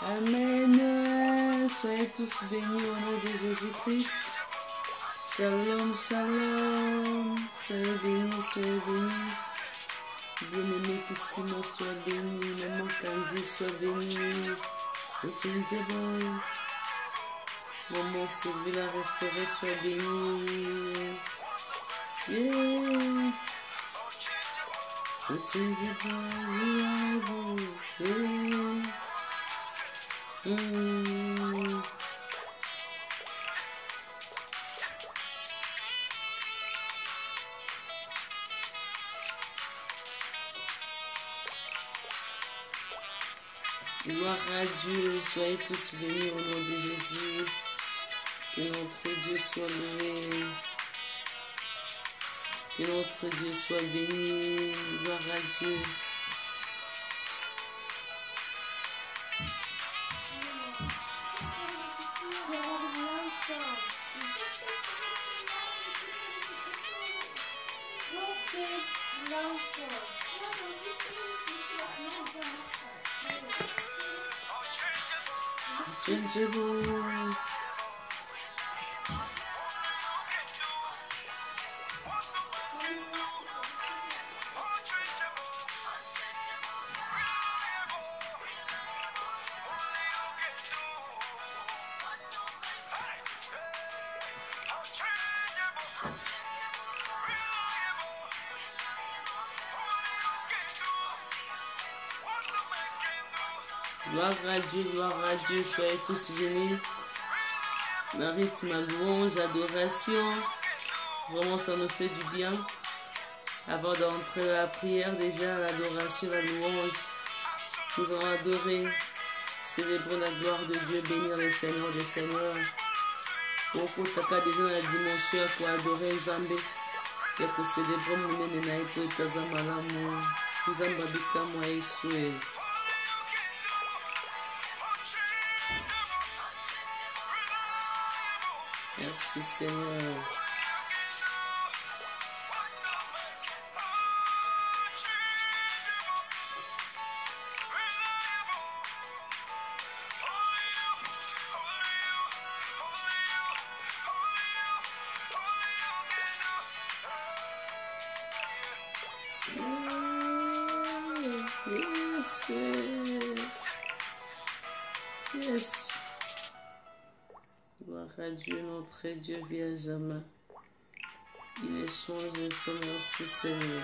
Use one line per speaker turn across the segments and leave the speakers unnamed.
Amen. Soyez tous bénis au nom de Jésus-Christ. Shalom, shalom. Soyez bénis, soyez bénis. Bien-aimé Kissimo, sois béni. Maman Candy, sois béni. Maman Sylvie, la restaurée, sois béni. Yeah. Gloire à Dieu, soyez tous bénis au nom de Jésus. Que notre Dieu soit loué. Que notre Dieu soit béni. Gloire à Dieu. Gloire à Dieu, soyez tous bénis. Un rythme à louange, adoration. Vraiment, ça nous fait du bien. Avant d'entrer à la prière, déjà, l'adoration, la louange. Nous allons adorer, célébrer la gloire de Dieu, bénir le Seigneur des Seigneurs. Beaucoup de déjà dans la dimension pour adorer Nzambe. Et pour célébrer mon nene et pour Tazamalamu. Nzamba bikamu Yesue. Merci Seigneur. Yes. Gloire à Dieu, notre Dieu vient jamais. Il échange et fait merci Seigneur.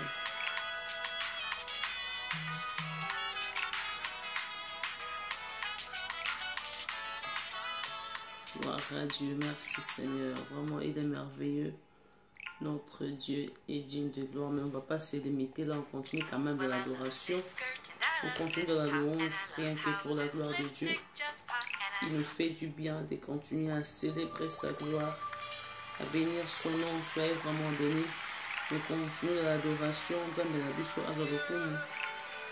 Gloire à Dieu, merci Seigneur. Vraiment, il est merveilleux. Notre Dieu est digne de gloire, mais on ne va pas se limiter là, on continue quand même de l'adoration. On continue de la louange, rien que pour la gloire de Dieu. Il nous fait du bien de continuer à célébrer sa gloire, à bénir son nom. Soyez vraiment bénis. Nous continuons l'adoration.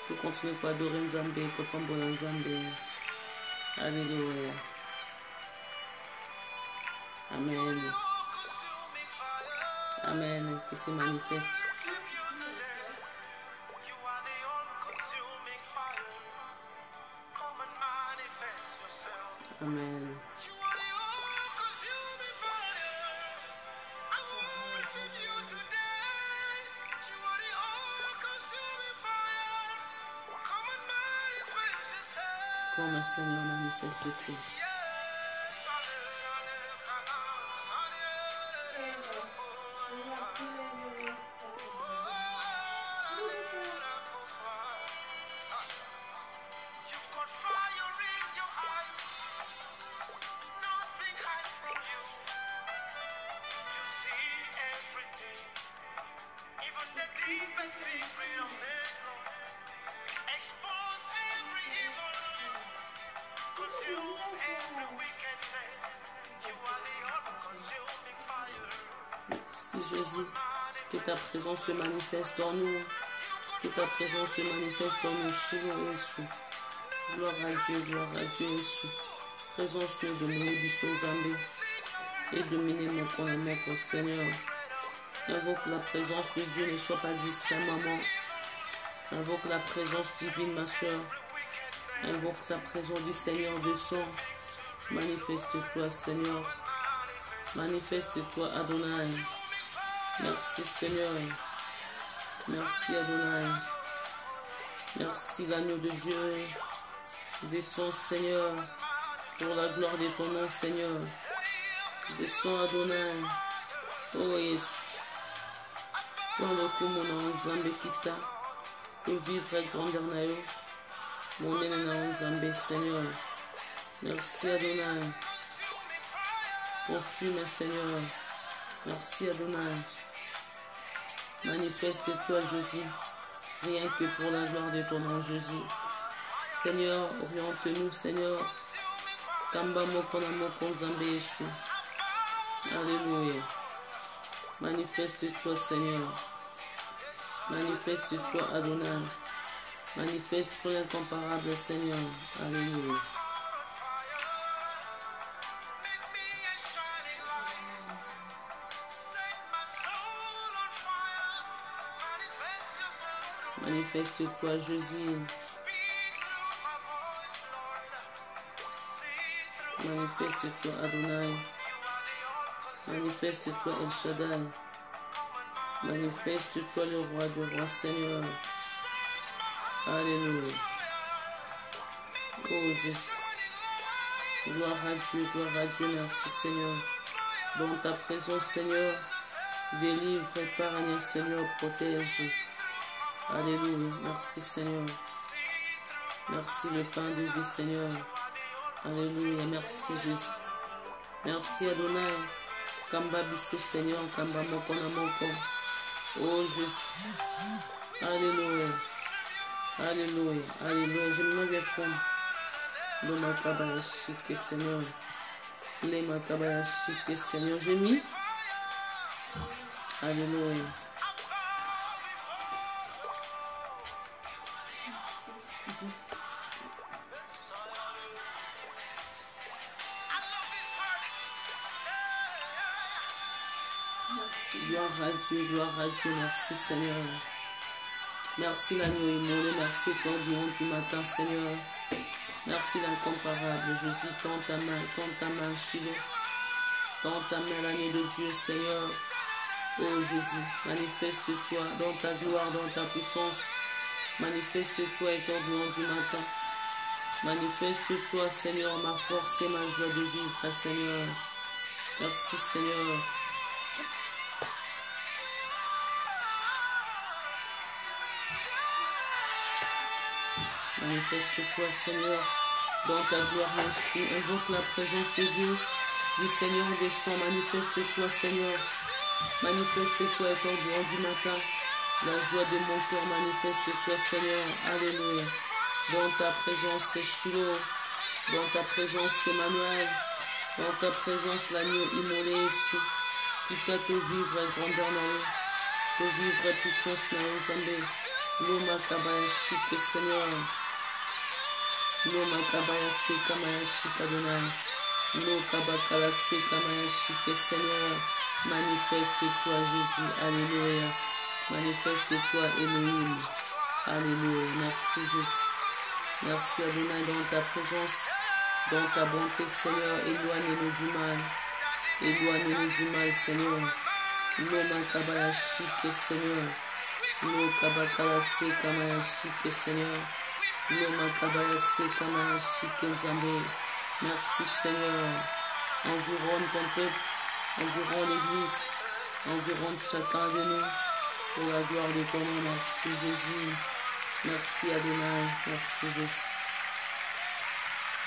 Pour continuer pour adorer Nzambe, pour combattre Nzambe. Alléluia. Amen. Amen. Que se manifeste. Amen. Comme Seigneur, manifeste-toi. Merci Jésus, que ta présence se manifeste en nous, que ta présence se manifeste en nous, Seigneur Jésus. Gloire à Dieu Jésus. Présence-nous de nous du Saint-Zambé et dominer mon corps et mon corps, Seigneur. Invoque la présence de Dieu, ne sois pas distrait, maman. Invoque la présence divine, ma soeur. Invoque sa présence du Seigneur de sang. Manifeste-toi, Seigneur. Manifeste-toi, Adonai. Merci, Seigneur. Merci, Adonai. Merci, l'agneau de Dieu. Descends, Seigneur, pour la gloire de ton nom, Seigneur. Descends, Adonai. Oh, yes. Dans le coup, mon nom, Nzambe kita. Pour vivre grandeur na yo. Mon nom, Nzambe, Seigneur. Merci, Adonai. Confume, Seigneur. Merci, Adonai. Manifeste-toi, Jésus. Rien que pour la gloire de ton nom, Jésus. Seigneur, oriente-nous, Seigneur. Kamba mokona moko Nzambe Yesu. Alléluia. Manifeste-toi, Seigneur. Manifeste-toi, Adonai. Manifeste-toi l'incomparable, Seigneur. Alléluia. Manifeste-toi, Jésus. Manifeste-toi, Adonai. Manifeste-toi, El Shaddai. Manifeste-toi, le roi des rois, Seigneur. Alléluia. Oh Jésus. Gloire à Dieu, merci Seigneur. Dans ta présence, Seigneur, délivre, épargne, Seigneur, protège. Alléluia. Merci Seigneur. Merci le pain de vie, Seigneur. Alléluia. Merci Jésus. Merci Adonai. Kamba biso Seigneur. Kamba moko na moko. Oh Jésus. Alléluia. Alléluia. Alléluia. Je me vais prendre le makabaya chic, Seigneur. Les makabaya chic, Seigneur. J'ai mis. Alléluia. Gloire à Dieu, merci Seigneur. Merci l'agneau immolé, merci ton lion du matin, Seigneur. Merci l'incomparable, Jésus, tends ta main, Shiloh. Tends ta main, l'agneau de Dieu, Seigneur. Oh Jésus, manifeste-toi dans ta gloire, dans ta puissance. Manifeste-toi et ton lion du matin. Manifeste-toi, Seigneur, ma force et ma joie de vivre, Seigneur. Merci, Seigneur. Manifeste-toi, Seigneur, dans ta gloire, merci. Invoque la présence de Dieu, du Seigneur des sons. Manifeste-toi, Seigneur. Manifeste-toi et ton gloire du matin. La joie de mon cœur, manifeste-toi, Seigneur. Alléluia. Dans ta présence, c'est Shiloh. Dans ta présence, c'est Emmanuel. Dans ta présence, l'agneau immolé Jésus. Qui peut vivre grandeur dans nous. Peut vivre puissance dans nous, Zambé. Loma kabaya shike Seigneur. Loma kabaya seka maya shika Adonai. Lo kabakala seka maya shike Seigneur. Manifeste-toi Jésus. Alléluia. Manifeste-toi Elohim. Alléluia. Merci Jésus. Merci Adonai dans ta présence, dans ta bonté Seigneur. Éloigne-nous du mal. Éloigne-nous du mal Seigneur. Loma kabaya shike Seigneur. Lo kabakala seka maya shike Seigneur. Loma kabaya seka maya shike Nzambe. Merci Seigneur. Environne ton peuple, environne l'église, environne chacun de nous pour la gloire de ton nom. Merci Jésus. Merci Adonai. Merci Jésus.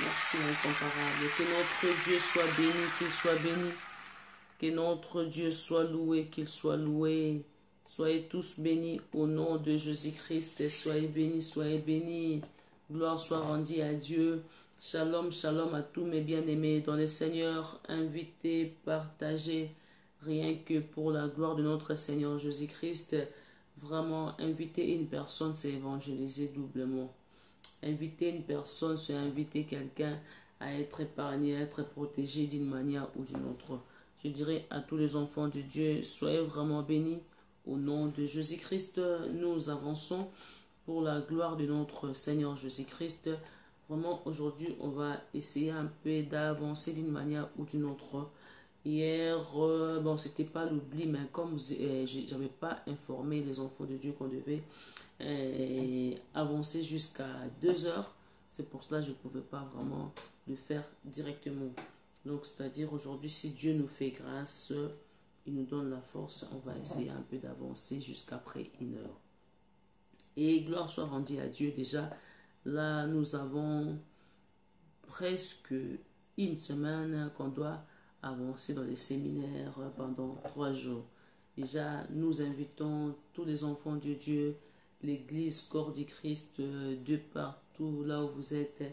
Merci incomparable. Que notre Dieu soit béni, qu'il soit béni. Que notre Dieu soit loué, qu'il soit loué. Soyez tous bénis au nom de Jésus-Christ. Soyez bénis, soyez bénis. Gloire soit rendue à Dieu. Shalom, shalom à tous mes bien-aimés dans le Seigneur. Invitez, partagez, rien que pour la gloire de notre Seigneur Jésus-Christ. Vraiment, inviter une personne, c'est évangéliser doublement. Inviter une personne, c'est inviter quelqu'un à être épargné, à être protégé d'une manière ou d'une autre. Je dirais à tous les enfants de Dieu, soyez vraiment bénis. Au nom de Jésus-Christ, nous avançons pour la gloire de notre Seigneur Jésus-Christ. Vraiment, aujourd'hui, on va essayer un peu d'avancer d'une manière ou d'une autre. Hier, bon, c'était pas l'oubli, mais comme j'avais pas informé les enfants de Dieu qu'on devait avancer jusqu'à 2 heures, c'est pour cela que je ne pouvais pas vraiment le faire directement. Donc, c'est-à-dire aujourd'hui, si Dieu nous fait grâce, il nous donne la force, on va essayer un peu d'avancer jusqu'après 1 heure. Et gloire soit rendue à Dieu. Déjà, là, nous avons presque une semaine qu'on doit avancer dans les séminaires pendant 3 jours. Déjà, nous invitons tous les enfants de Dieu, l'église corps du Christ, de partout là où vous êtes.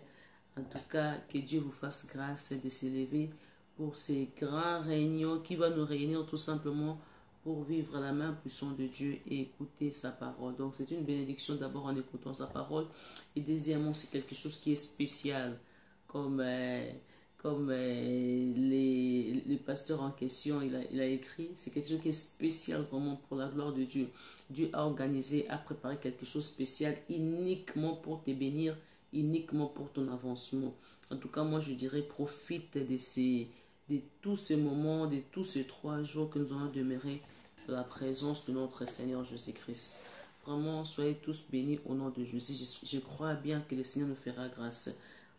En tout cas, que Dieu vous fasse grâce de s'élever pour ces grands réunions qui vont nous réunir tout simplement pour vivre la main puissante de Dieu et écouter sa parole. Donc, c'est une bénédiction d'abord en écoutant sa parole. Et deuxièmement, c'est quelque chose qui est spécial. Comme le pasteur en question, il a écrit, c'est quelque chose qui est spécial vraiment pour la gloire de Dieu. Dieu a organisé, a préparé quelque chose de spécial uniquement pour te bénir, uniquement pour ton avancement. En tout cas, moi, je dirais, profite de tous ces moments, de tous ces 3 jours que nous allons demeurer dans la présence de notre Seigneur Jésus-Christ. Vraiment, soyez tous bénis au nom de Jésus. Je crois bien que le Seigneur nous fera grâce.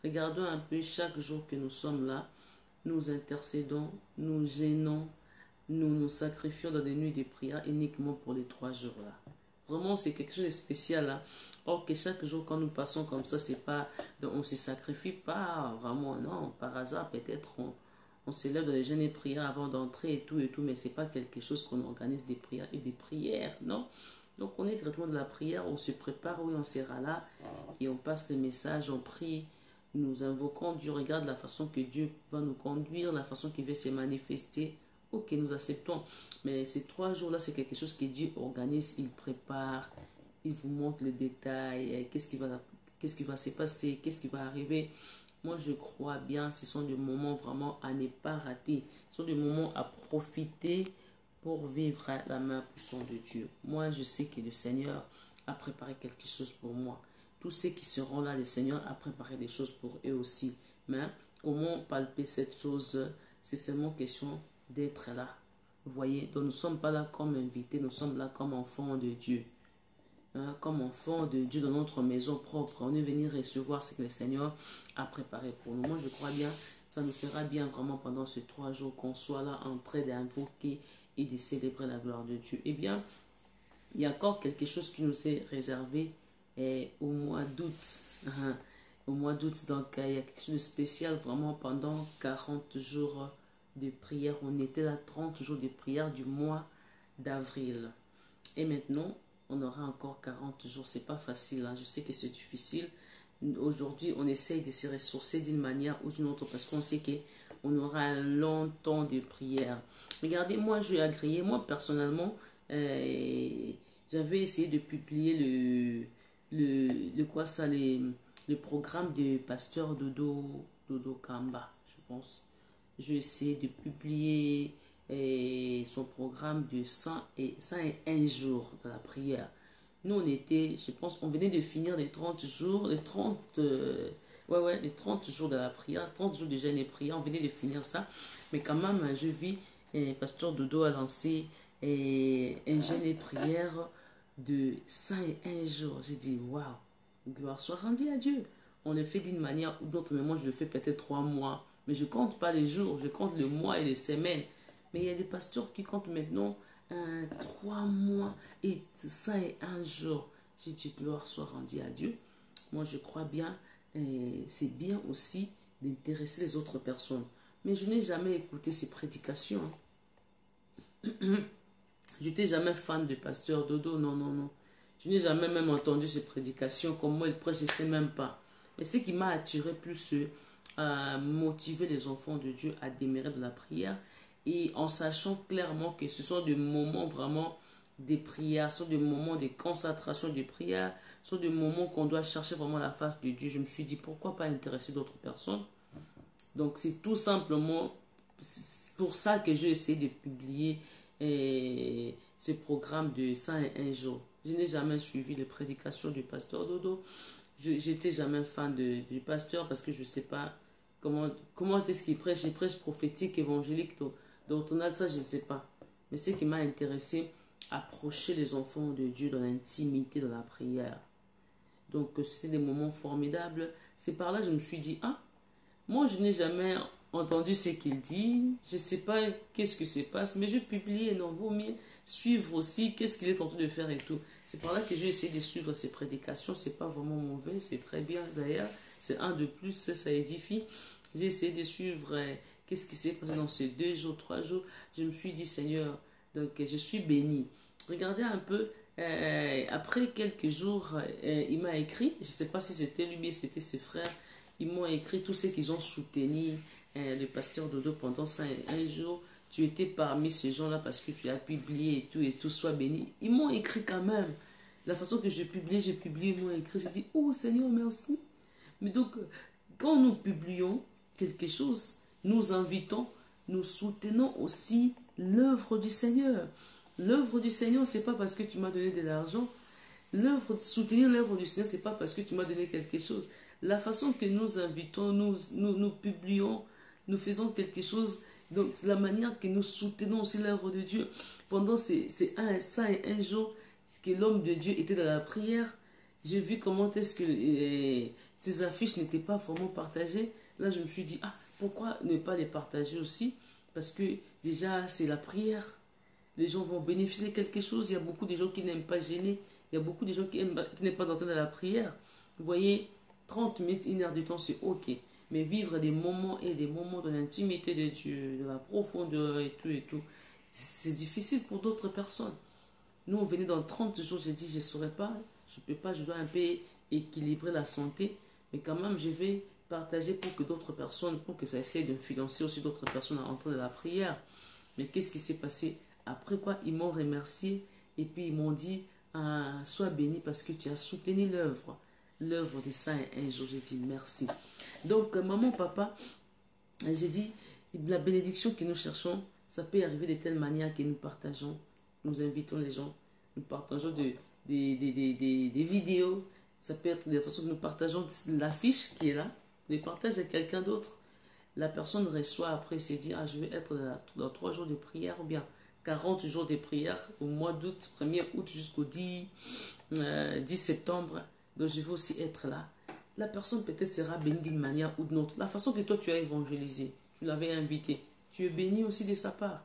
Regardons un peu chaque jour que nous sommes là, nous intercédons, nous gênons, nous nous sacrifions dans des nuits de prière uniquement pour les 3 jours là. Vraiment, c'est quelque chose de spécial là. Or que chaque jour quand nous passons comme ça, c'est pas, on ne se sacrifie pas vraiment, non, par hasard peut-être on s'élève dans les jeûnes et prières avant d'entrer et tout, mais c'est pas quelque chose qu'on organise des prières et des prières, non. Donc on est directement de la prière, on se prépare, oui, on sera là et on passe le message, on prie. Nous invoquons Dieu, regarde la façon que Dieu va nous conduire, la façon qu'il veut se manifester. Ok, nous acceptons. Mais ces 3 jours-là, c'est quelque chose que Dieu organise, il prépare, il vous montre les détails, qu'est-ce qui va se passer, qu'est-ce qui va arriver. Moi, je crois bien, ce sont des moments vraiment à ne pas rater. Ce sont des moments à profiter pour vivre la main puissante de Dieu. Moi, je sais que le Seigneur a préparé quelque chose pour moi. Tous ceux qui seront là, le Seigneur a préparé des choses pour eux aussi. Mais comment palper cette chose? C'est seulement question d'être là. Vous voyez, donc nous ne sommes pas là comme invités, nous sommes là comme enfants de Dieu. Comme enfants de Dieu dans notre maison propre. On est venu recevoir ce que le Seigneur a préparé pour nous. Moi, je crois bien, ça nous fera bien vraiment pendant ces 3 jours qu'on soit là en train d'invoquer et de célébrer la gloire de Dieu. Eh bien, il y a encore quelque chose qui nous est réservé au mois d'août. Au mois d'août, donc il y a quelque chose de spécial vraiment pendant 40 jours de prière. On était là 30 jours de prière du mois d'avril. Et maintenant, on aura encore 40 jours. C'est pas facile, hein. Je sais que c'est difficile. Aujourd'hui, on essaye de se ressourcer d'une manière ou d'une autre parce qu'on sait qu'on aura un long temps de prière. Regardez, moi, je vais agréer. Moi, personnellement, j'avais essayé de publier le programme du pasteur Dodo Kamba, je pense. J'ai essayé de publier son programme de 101 jours de la prière. Nous, on était, je pense, on venait de finir les 30 jours, les 30 jours de la prière, 30 jours de jeûne et prière, on venait de finir ça. Mais quand même, je vis, pasteur Dodo a lancé un jeûne et prière de 101 jours. J'ai dit, waouh, gloire soit rendue à Dieu. On le fait d'une manière ou d'autre, mais moi je le fais peut-être 3 mois. Mais je ne compte pas les jours, je compte le mois et les semaines. Mais il y a des pasteurs qui comptent maintenant 3 mois et 101 jours. J'ai dit, gloire soit rendue à Dieu. Moi je crois bien, c'est bien aussi d'intéresser les autres personnes. Mais je n'ai jamais écouté ces prédications. Je n'étais jamais fan de pasteur Dodo, non, non, non. Je n'ai jamais même entendu ces prédications, comment il prêche, je ne sais même pas. Mais ce qui m'a attiré plus, à motiver les enfants de Dieu à demeurer de la prière, et en sachant clairement que ce sont des moments vraiment des prières, ce sont des moments de concentration de prière, ce sont des moments qu'on doit chercher vraiment la face de Dieu. Je me suis dit, pourquoi pas intéresser d'autres personnes? Donc c'est tout simplement pour ça que j'ai essayé de publier ce programme de 101 jours. Je n'ai jamais suivi les prédications du pasteur Dodo. Je n'étais jamais fan du pasteur parce que je ne sais pas comment est-ce qu'il prêche. Il prêche prophétique, évangélique, doctrinal, ça je ne sais pas. Mais ce qui m'a intéressé, approcher les enfants de Dieu dans l'intimité, dans la prière. Donc c'était des moments formidables. C'est par là que je me suis dit, ah, moi je n'ai jamais entendu ce qu'il dit, je ne sais pas qu'est-ce que se passe, mais je publie et non, vaut mieux suivre aussi qu'est-ce qu'il est en train de faire et tout. C'est par là que j'ai essayé de suivre ses prédications, c'est pas vraiment mauvais, c'est très bien d'ailleurs, c'est un de plus, ça édifie. J'ai essayé de suivre qu'est-ce qui s'est passé dans ces 2 jours, 3 jours, je me suis dit Seigneur, donc je suis béni. Regardez un peu, après quelques jours, il m'a écrit, je ne sais pas si c'était lui, mais c'était ses frères, ils m'ont écrit tous ceux qu'ils ont soutenu le pasteur Dodo pendant un jour. Tu étais parmi ces gens-là parce que tu as publié et tout, sois béni. Ils m'ont écrit quand même. La façon que j'ai publié, ils m'ont écrit. J'ai dit, oh Seigneur, merci. Mais donc, quand nous publions quelque chose, nous invitons, nous soutenons aussi l'œuvre du Seigneur. L'œuvre du Seigneur, c'est pas parce que tu m'as donné de l'argent. Soutenir l'œuvre du Seigneur, c'est pas parce que tu m'as donné quelque chose. La façon que nous invitons, nous publions, nous faisons quelque chose, donc c'est la manière que nous soutenons aussi l'œuvre de Dieu. Pendant ces 101 jours que l'homme de Dieu était dans la prière, j'ai vu comment est-ce que ces affiches n'étaient pas vraiment partagées. Là, je me suis dit, ah, pourquoi ne pas les partager aussi? Parce que déjà, c'est la prière. Les gens vont bénéficier de quelque chose. Il y a beaucoup de gens qui n'aiment pas gêner. Il y a beaucoup de gens qui n'aiment pas entrer dans la prière. Vous voyez, 30 minutes, 1 heure de temps, c'est ok. Mais vivre des moments et des moments de l'intimité de Dieu, de la profondeur et tout, c'est difficile pour d'autres personnes. Nous, on venait dans 30 jours, j'ai dit, je ne saurais pas, je ne peux pas, je dois un peu équilibrer la santé. Mais quand même, je vais partager pour que d'autres personnes, pour que ça essaie d'influencer aussi d'autres personnes à entrer dans la prière. Mais qu'est-ce qui s'est passé? Après quoi, ils m'ont remercié et puis ils m'ont dit, sois béni parce que tu as soutenu l'œuvre des 101 jours. J'ai dit merci. Donc, maman, papa, j'ai dit, la bénédiction que nous cherchons, ça peut arriver de telle manière que nous partageons, nous invitons les gens, nous partageons des vidéos, ça peut être de la façon que nous partageons l'affiche qui est là, les partage à quelqu'un d'autre. La personne reçoit après, se dit, je vais être dans 3 jours de prière ou bien 40 jours de prière au mois d'août, 1er août jusqu'au 10 septembre. Donc je vais aussi être là. La personne peut-être sera bénie d'une manière ou d'une autre. La façon que toi tu as évangélisé, tu l'avais invité, tu es béni aussi de sa part.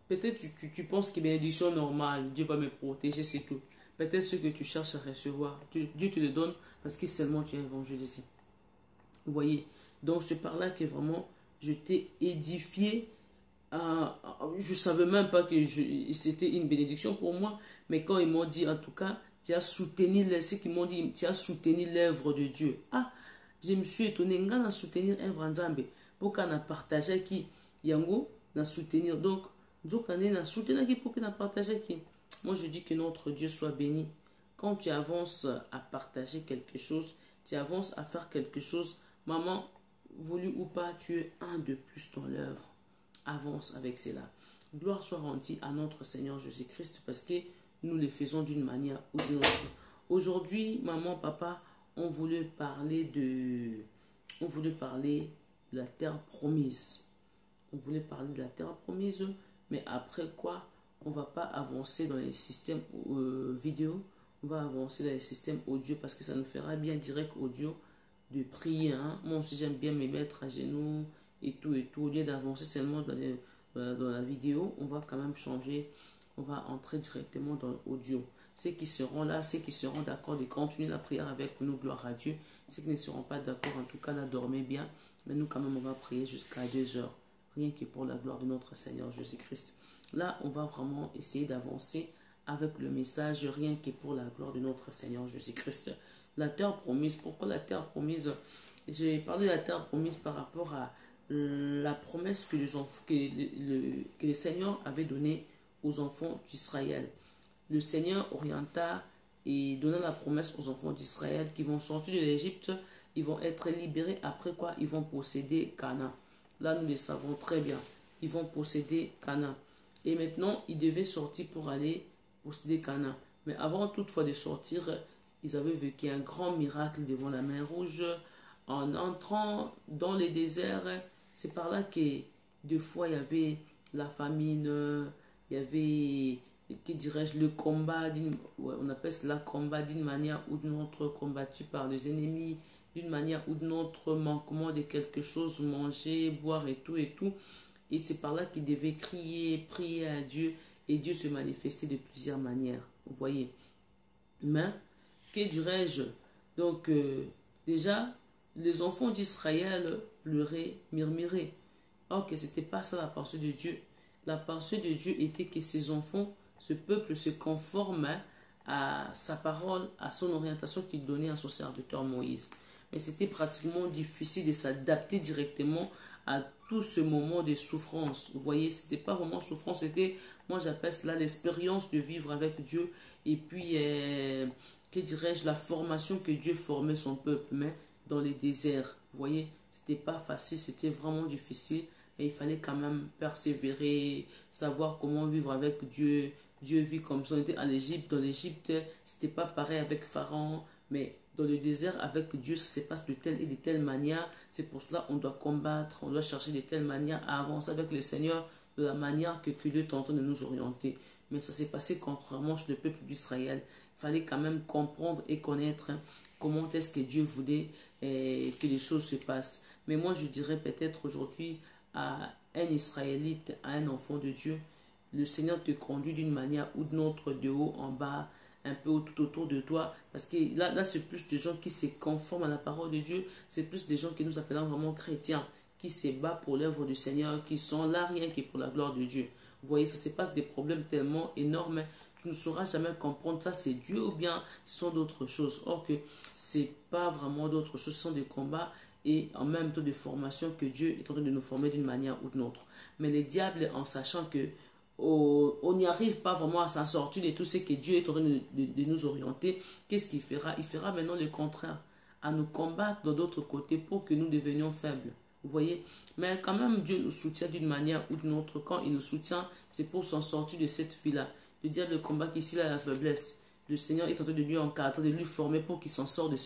Peut-être tu penses que bénédiction normale, Dieu va me protéger, c'est tout. Peut-être ce que tu cherches à recevoir, Dieu te le donne parce que seulement tu as évangélisé. Vous voyez, donc c'est par là que vraiment je t'ai édifié. Je ne savais même pas que c'était une bénédiction pour moi, mais quand ils m'ont dit en tout cas, tu as soutenu, ce qu'ils m'ont dit, tu as soutenu l'œuvre de Dieu. Ah, je me suis étonné, on a soutenu l'œuvre Nzambe, pour qu'on a partagé qui, yango, na soutenir. Donc, on a soutenu qui pour qu'on a partagé qui. Moi, je dis que notre Dieu soit béni. Quand tu avances à partager quelque chose, tu avances à faire quelque chose, maman, voulu ou pas, tu es un de plus dans l'œuvre. Avance avec cela. Gloire soit rendue à notre Seigneur Jésus-Christ parce que nous le faisons d'une manière ou d'une autre. Aujourd'hui, maman, papa, on voulait parler de la terre promise. On voulait parler de la terre promise, mais après quoi, on ne va pas avancer dans les systèmes vidéo, on va avancer dans les systèmes audio parce que ça nous fera bien direct audio de prier. Hein. Moi aussi, j'aime bien me mettre à genoux et tout. Au lieu d'avancer seulement dans la vidéo, on va quand même changer. On va entrer directement dans l'audio. Ceux qui seront là, ceux qui seront d'accord de continuer la prière avec nous, gloire à Dieu. Ceux qui ne seront pas d'accord, en tout cas, là, dormez bien. Mais nous, quand même, on va prier jusqu'à 2 heures. Rien que pour la gloire de notre Seigneur Jésus-Christ. Là, on va vraiment essayer d'avancer avec le message, rien que pour la gloire de notre Seigneur Jésus-Christ. La terre promise. Pourquoi la terre promise? J'ai parlé de la terre promise par rapport à la promesse que le Seigneur avait donnée aux enfants d'Israël. Le Seigneur orienta et donna la promesse aux enfants d'Israël qui vont sortir de l'Égypte, ils vont être libérés, après quoi ils vont posséder Canaan. Là, nous le savons très bien. Ils vont posséder Canaan. Et maintenant, ils devaient sortir pour aller posséder Canaan. Mais avant toutefois de sortir, ils avaient vécu un grand miracle devant la mer Rouge. En entrant dans les déserts, c'est par là que deux fois il y avait la famine, il y avait, que dirais-je, le combat, on appelle cela combat d'une manière ou d'une autre, combattu par les ennemis, d'une manière ou d'une autre, manquement de quelque chose, manger, boire et tout et tout. Et c'est par là qu'il devait crier, prier à Dieu, et Dieu se manifestait de plusieurs manières. Vous voyez. Mais, que dirais-je? Donc, déjà, les enfants d'Israël pleuraient, murmuraient. Or que ce n'était pas ça la pensée de Dieu. La pensée de Dieu était que ses enfants, ce peuple se conforme à sa parole, à son orientation qu'il donnait à son serviteur Moïse. Mais c'était pratiquement difficile de s'adapter directement à tout ce moment de souffrance. Vous voyez, c'était pas vraiment souffrance, c'était, moi j'appelle cela l'expérience de vivre avec Dieu. Et puis, que dirais-je, la formation que Dieu formait son peuple, mais dans les déserts. Vous voyez, c'était pas facile, c'était vraiment difficile. Mais il fallait quand même persévérer, savoir comment vivre avec Dieu. Dieu vit comme ça. On était à l'Égypte. Dans l'Égypte, c'était pas pareil avec Pharaon, mais dans le désert, avec Dieu, ça se passe de telle et de telle manière. C'est pour cela qu'on doit combattre, on doit chercher de telle manière à avancer avec le Seigneur de la manière que Dieu est en train de nous orienter. Mais ça s'est passé contrairement chez le peuple d'Israël. Il fallait quand même comprendre et connaître comment est-ce que Dieu voulait que les choses se passent. Mais moi, je dirais peut-être aujourd'hui à un Israélite, à un enfant de Dieu, le Seigneur te conduit d'une manière ou d'une autre, de haut en bas, un peu tout autour de toi. Parce que là c'est plus des gens qui se conforment à la parole de Dieu. C'est plus des gens que nous appelons vraiment chrétiens, qui se battent pour l'œuvre du Seigneur, qui sont là rien que pour la gloire de Dieu. Vous voyez, ça se passe des problèmes tellement énormes. Tu ne sauras jamais comprendre ça, c'est Dieu ou bien ce sont d'autres choses. Or que c'est pas vraiment d'autres choses, ce sont des combats et en même temps de formation que Dieu est en train de nous former d'une manière ou d'une autre. Mais le diable, en sachant que on n'y arrive pas vraiment à s'en sortir de tout ce que Dieu est en train de nous orienter, qu'est-ce qu'il fera? Il fera maintenant le contraire, à nous combattre de d'autres côtés pour que nous devenions faibles. Vous voyez? Mais quand même, Dieu nous soutient d'une manière ou d'une autre. Quand il nous soutient, c'est pour s'en sortir de cette vie-là. Le diable combat qu'ici, là, la faiblesse. Le Seigneur est en train de lui encadrer, de lui former pour qu'il s'en sorte de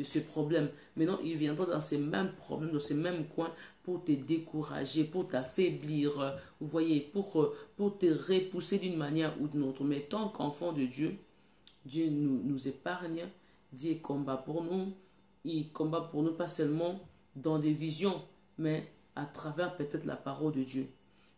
ce problème. Maintenant, il viendra dans ces mêmes problèmes, dans ces mêmes coins, pour te décourager, pour t'affaiblir, vous voyez, pour te repousser d'une manière ou d'une autre. Mais tant qu'enfant de Dieu, Dieu nous épargne, Dieu combat pour nous. Il combat pour nous pas seulement dans des visions, mais à travers peut-être la parole de Dieu.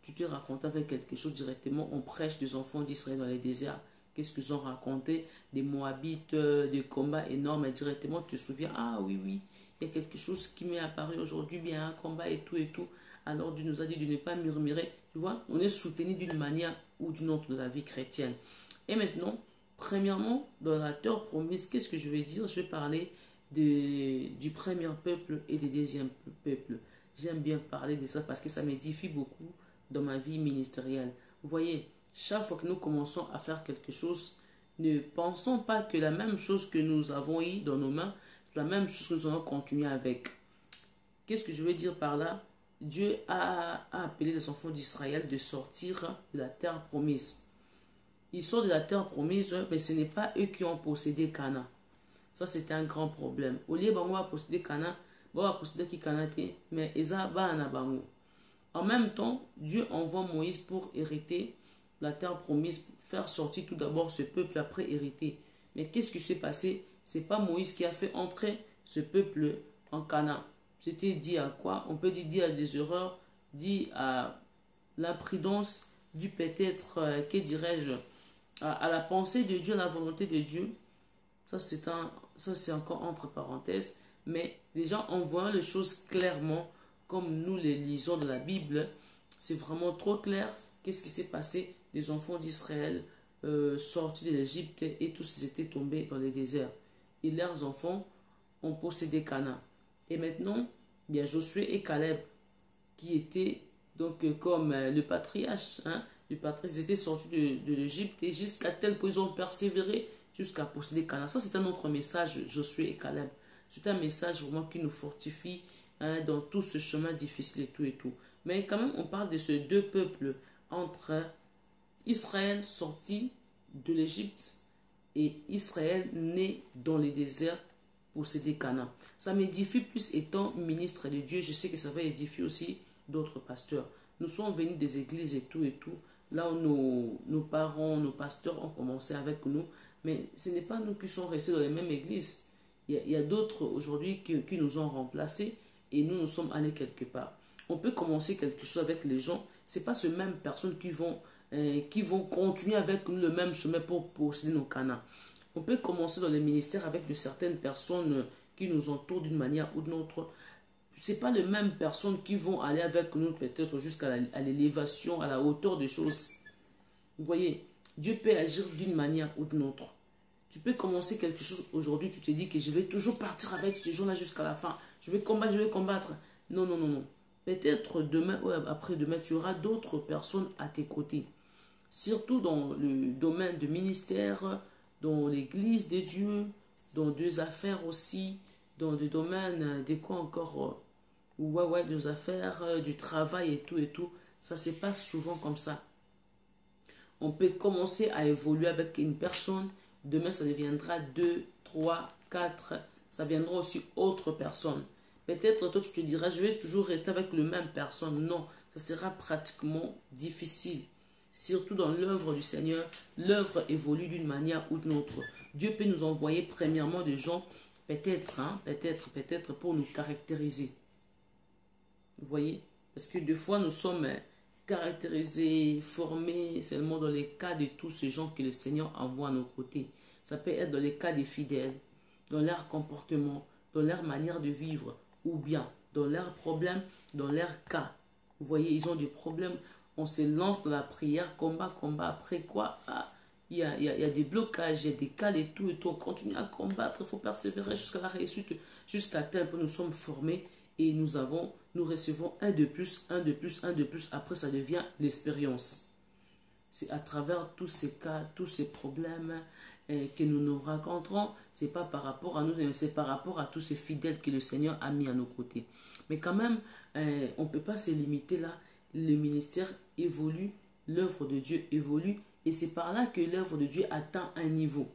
Tu te racontes avec quelque chose directement, on prêche des enfants d'Israël dans les déserts. Qu'est-ce qu'ils ont raconté? Des Moabites, des combats énormes, et directement tu te souviens, ah oui, il y a quelque chose qui m'est apparu aujourd'hui, bien un combat et tout et tout. Alors Dieu nous a dit de ne pas murmurer. Tu vois, on est soutenu d'une manière ou d'une autre de la vie chrétienne. Et maintenant, premièrement, dans la terre promise, qu'est-ce que je vais dire? Je vais parler du premier peuple et du deuxième peuple. J'aime bien parler de ça parce que ça m'édifie beaucoup dans ma vie ministérielle. Vous voyez, chaque fois que nous commençons à faire quelque chose, ne pensons pas que la même chose que nous avons eu dans nos mains, c'est la même chose que nous allons continuer avec. Qu'est-ce que je veux dire par là? Dieu a appelé les enfants d'Israël de sortir de la terre promise. Ils sortent de la terre promise, mais ce n'est pas eux qui ont possédé Canaan. Ça, c'était un grand problème. Au lieu de posséder Canaan, on va posséder qui Canaan, mais Eza va en abango. En même temps, Dieu envoie Moïse pour hériter la terre promise, faire sortir tout d'abord ce peuple, après hériter. Mais qu'est-ce qui s'est passé? Ce n'est pas Moïse qui a fait entrer ce peuple en Canaan. C'était dit à quoi? On peut dire à des erreurs, dit à l'imprudence, du peut-être, que dirais-je, à la pensée de Dieu, à la volonté de Dieu. Ça, c'est encore entre parenthèses. Mais les gens, en voyant les choses clairement, comme nous les lisons de la Bible, c'est vraiment trop clair. Qu'est-ce qui s'est passé? Les enfants d'Israël sortis de l'Égypte et tous ils étaient tombés dans le désert. Et leurs enfants ont possédé Canaan. Et maintenant, bien Josué et Caleb, qui étaient donc comme le patriarche, le patriarche, ils étaient sortis de l'Égypte et jusqu'à tel point ils ont persévéré jusqu'à posséder Canaan. Ça, c'est un autre message, Josué et Caleb. C'est un message vraiment qui nous fortifie dans tout ce chemin difficile et tout et tout. Mais quand même, on parle de ces deux peuples entre Israël sorti de l'Égypte et Israël né dans le désert posséder Canaan. Ça m'édifie plus étant ministre de Dieu. Je sais que ça va édifier aussi d'autres pasteurs. Nous sommes venus des églises et tout. Là où nos parents, nos pasteurs ont commencé avec nous. Mais ce n'est pas nous qui sommes restés dans les mêmes églises. Il y a d'autres aujourd'hui qui nous ont remplacés et nous sommes allés quelque part. On peut commencer quelque chose avec les gens. Ce n'est pas ces mêmes personnes qui vont continuer avec nous le même chemin pour posséder nos Canaan. On peut commencer dans les ministères avec de certaines personnes qui nous entourent d'une manière ou d'une autre. Ce n'est pas les mêmes personnes qui vont aller avec nous peut-être jusqu'à l'élévation, à la hauteur des choses. Vous voyez, Dieu peut agir d'une manière ou d'une autre. Tu peux commencer quelque chose aujourd'hui, tu te dis que je vais toujours partir avec ce jour-là jusqu'à la fin. Je vais combattre. Non. Peut-être demain ou après-demain, tu auras d'autres personnes à tes côtés. Surtout dans le domaine de ministère, dans l'église de Dieu, dans des affaires aussi, dans le domaine de quoi encore, des affaires, du travail et tout. Ça se passe souvent comme ça. On peut commencer à évoluer avec une personne. Demain, ça deviendra 2, 3, 4. Ça viendra aussi autre personne. Peut-être toi, tu te diras, je vais toujours rester avec la même personne. Non, ça sera pratiquement difficile. Surtout dans l'œuvre du Seigneur, l'œuvre évolue d'une manière ou d'une autre. Dieu peut nous envoyer premièrement des gens, peut-être pour nous caractériser. Vous voyez? Parce que des fois, nous sommes caractérisés, formés seulement dans les cas de tous ces gens que le Seigneur envoie à nos côtés. Ça peut être dans les cas des fidèles, dans leur comportement, dans leur manière de vivre, ou bien dans leurs problèmes, dans leurs cas. Vous voyez, ils ont des problèmes, on se lance dans la prière, combat, après quoi? Il y a des blocages, il y a des cas et tout, on continue à combattre, il faut persévérer jusqu'à la réussite, jusqu'à tel point nous sommes formés et nous recevons un de plus, après ça devient l'expérience. C'est à travers tous ces cas, tous ces problèmes que nous rencontrons, c'est pas par rapport à nous, mais c'est par rapport à tous ces fidèles que le Seigneur a mis à nos côtés. Mais quand même, on ne peut pas se limiter là. Le ministère évolue, l'œuvre de Dieu évolue, et c'est par là que l'œuvre de Dieu atteint un niveau.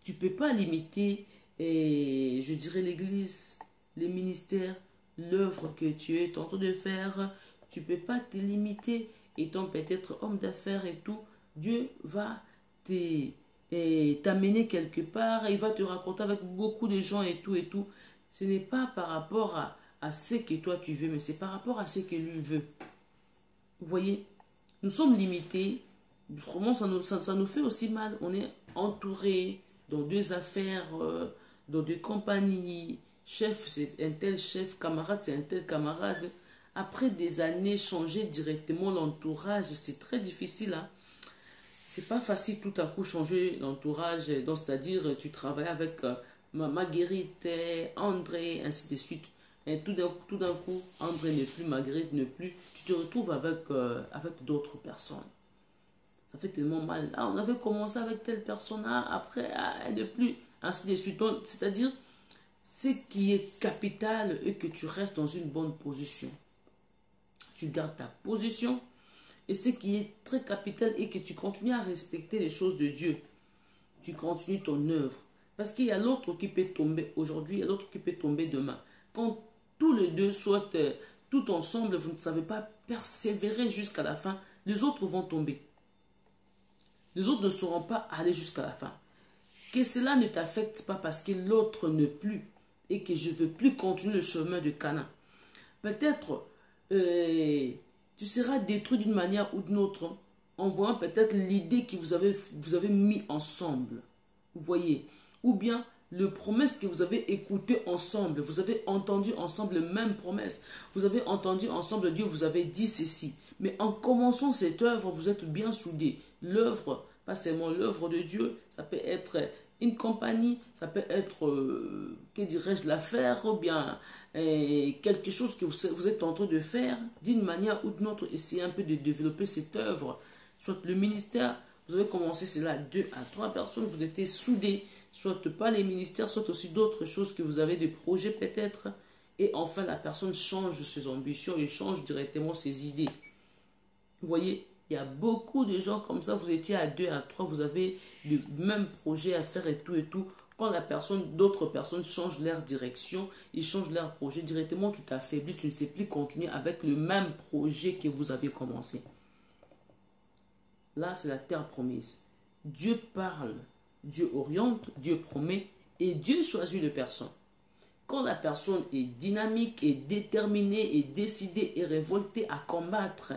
Tu ne peux pas limiter, je dirais, l'église, les ministères, l'œuvre que tu es en train de faire. Tu ne peux pas te limiter, étant peut-être homme d'affaires et tout. Dieu va t'amener quelque part, il va te raconter avec beaucoup de gens et tout. Ce n'est pas par rapport à ce que toi tu veux, mais c'est par rapport à ce que lui veut. Vous voyez, nous sommes limités. Vraiment, ça nous fait aussi mal. On est entouré dans deux affaires, dans deux compagnies. Chef, c'est un tel chef. Camarade, c'est un tel camarade. Après des années, changer directement l'entourage, c'est très difficile. C'est pas facile tout à coup changer l'entourage. C'est-à-dire, tu travailles avec Marguerite, André, ainsi de suite. Et tout d'un coup, André n'est plus, Marguerite n'est plus. Tu te retrouves avec d'autres personnes. Ça fait tellement mal. Ah, on avait commencé avec telle personne, ah, après, ah, elle ne plus, ainsi de suite. C'est-à-dire, ce qui est capital est que tu restes dans une bonne position. Tu gardes ta position. Et ce qui est très capital est que tu continues à respecter les choses de Dieu. Tu continues ton œuvre. Parce qu'il y a l'autre qui peut tomber aujourd'hui, il y a l'autre qui peut tomber demain. Quand tous les deux soient tout ensemble, vous ne savez pas persévérer jusqu'à la fin, les autres vont tomber. Les autres ne sauront pas aller jusqu'à la fin. Que cela ne t'affecte pas parce que l'autre ne plus et que je ne veux plus continuer le chemin de Canaan. Peut-être tu seras détruit d'une manière ou d'une autre en voyant peut-être l'idée que vous avez mis ensemble. Vous voyez. Ou bien le promesse que vous avez écouté ensemble. Vous avez entendu ensemble les mêmes promesses. Vous avez entendu ensemble Dieu vous avez dit ceci. Mais en commençant cette œuvre, vous êtes bien soudés. L'œuvre, pas seulement l'œuvre de Dieu, ça peut être une compagnie, ça peut être, que dirais-je, l'affaire, ou bien quelque chose que vous êtes en train de faire, d'une manière ou d'une autre, essayez un peu de développer cette œuvre. Soit le ministère, vous avez commencé cela à 2 à 3 personnes, vous étiez soudés, soit pas les ministères, soit aussi d'autres choses que vous avez, des projets peut-être, et enfin la personne change ses ambitions et change directement ses idées. Vous voyez, il y a beaucoup de gens comme ça, vous étiez à 2, à 3, vous avez le même projet à faire et tout et tout. Quand d'autres personnes changent leur direction, ils changent leur projet, directement tu t'affaiblis, tu ne sais plus continuer avec le même projet que vous avez commencé. Là, c'est la terre promise. Dieu parle, Dieu oriente, Dieu promet et Dieu choisit les personnes. Quand la personne est dynamique, est déterminée, est décidée et révoltée à combattre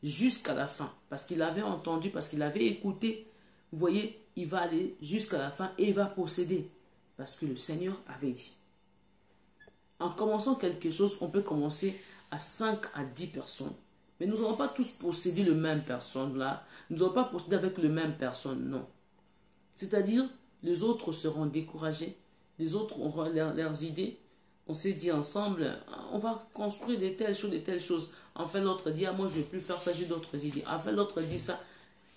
jusqu'à la fin, parce qu'il avait entendu, parce qu'il avait écouté, vous voyez, il va aller jusqu'à la fin et il va posséder, parce que le Seigneur avait dit. En commençant quelque chose, on peut commencer à 5 à 10 personnes, mais nous n'allons pas tous posséder le même personne là, nous n'allons pas posséder avec le même personne, non. C'est-à-dire, les autres seront découragés, les autres auront leurs idées. On s'est dit ensemble, on va construire de telles choses. Enfin, l'autre dit, ah, moi, je ne vais plus faire ça, j'ai d'autres idées. Enfin, l'autre dit ça.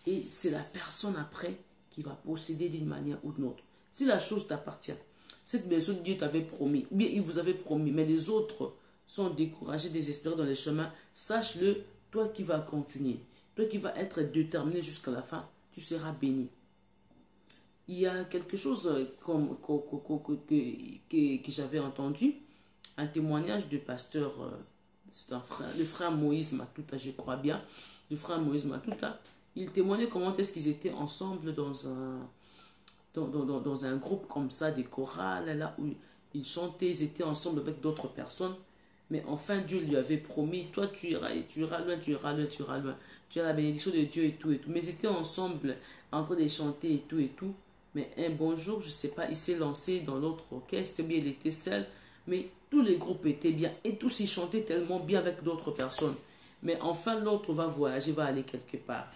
Et c'est la personne après qui va posséder d'une manière ou d'une autre. Si la chose t'appartient, cette maison Dieu t'avait promis, ou bien il vous avait promis, mais les autres sont découragés, désespérés dans les chemins, sache-le, toi qui vas continuer, toi qui vas être déterminé jusqu'à la fin, tu seras béni. Il y a quelque chose que j'avais entendu, un témoignage de pasteur, c'est le frère Moïse Matuta, je crois bien, le frère Moïse Matuta, il témoignait comment est-ce qu'ils étaient ensemble dans un groupe comme ça, des chorales, là où ils chantaient, ils étaient ensemble avec d'autres personnes, mais enfin Dieu lui avait promis, toi tu iras loin, tu iras loin, tu as la bénédiction de Dieu et tout, mais ils étaient ensemble en train de chanter et tout. Mais un bon jour, je ne sais pas, il s'est lancé dans l'autre orchestre, bien il était seul, mais tous les groupes étaient bien et tous ils chantaient tellement bien avec d'autres personnes. Mais enfin, l'autre va voyager, va aller quelque part.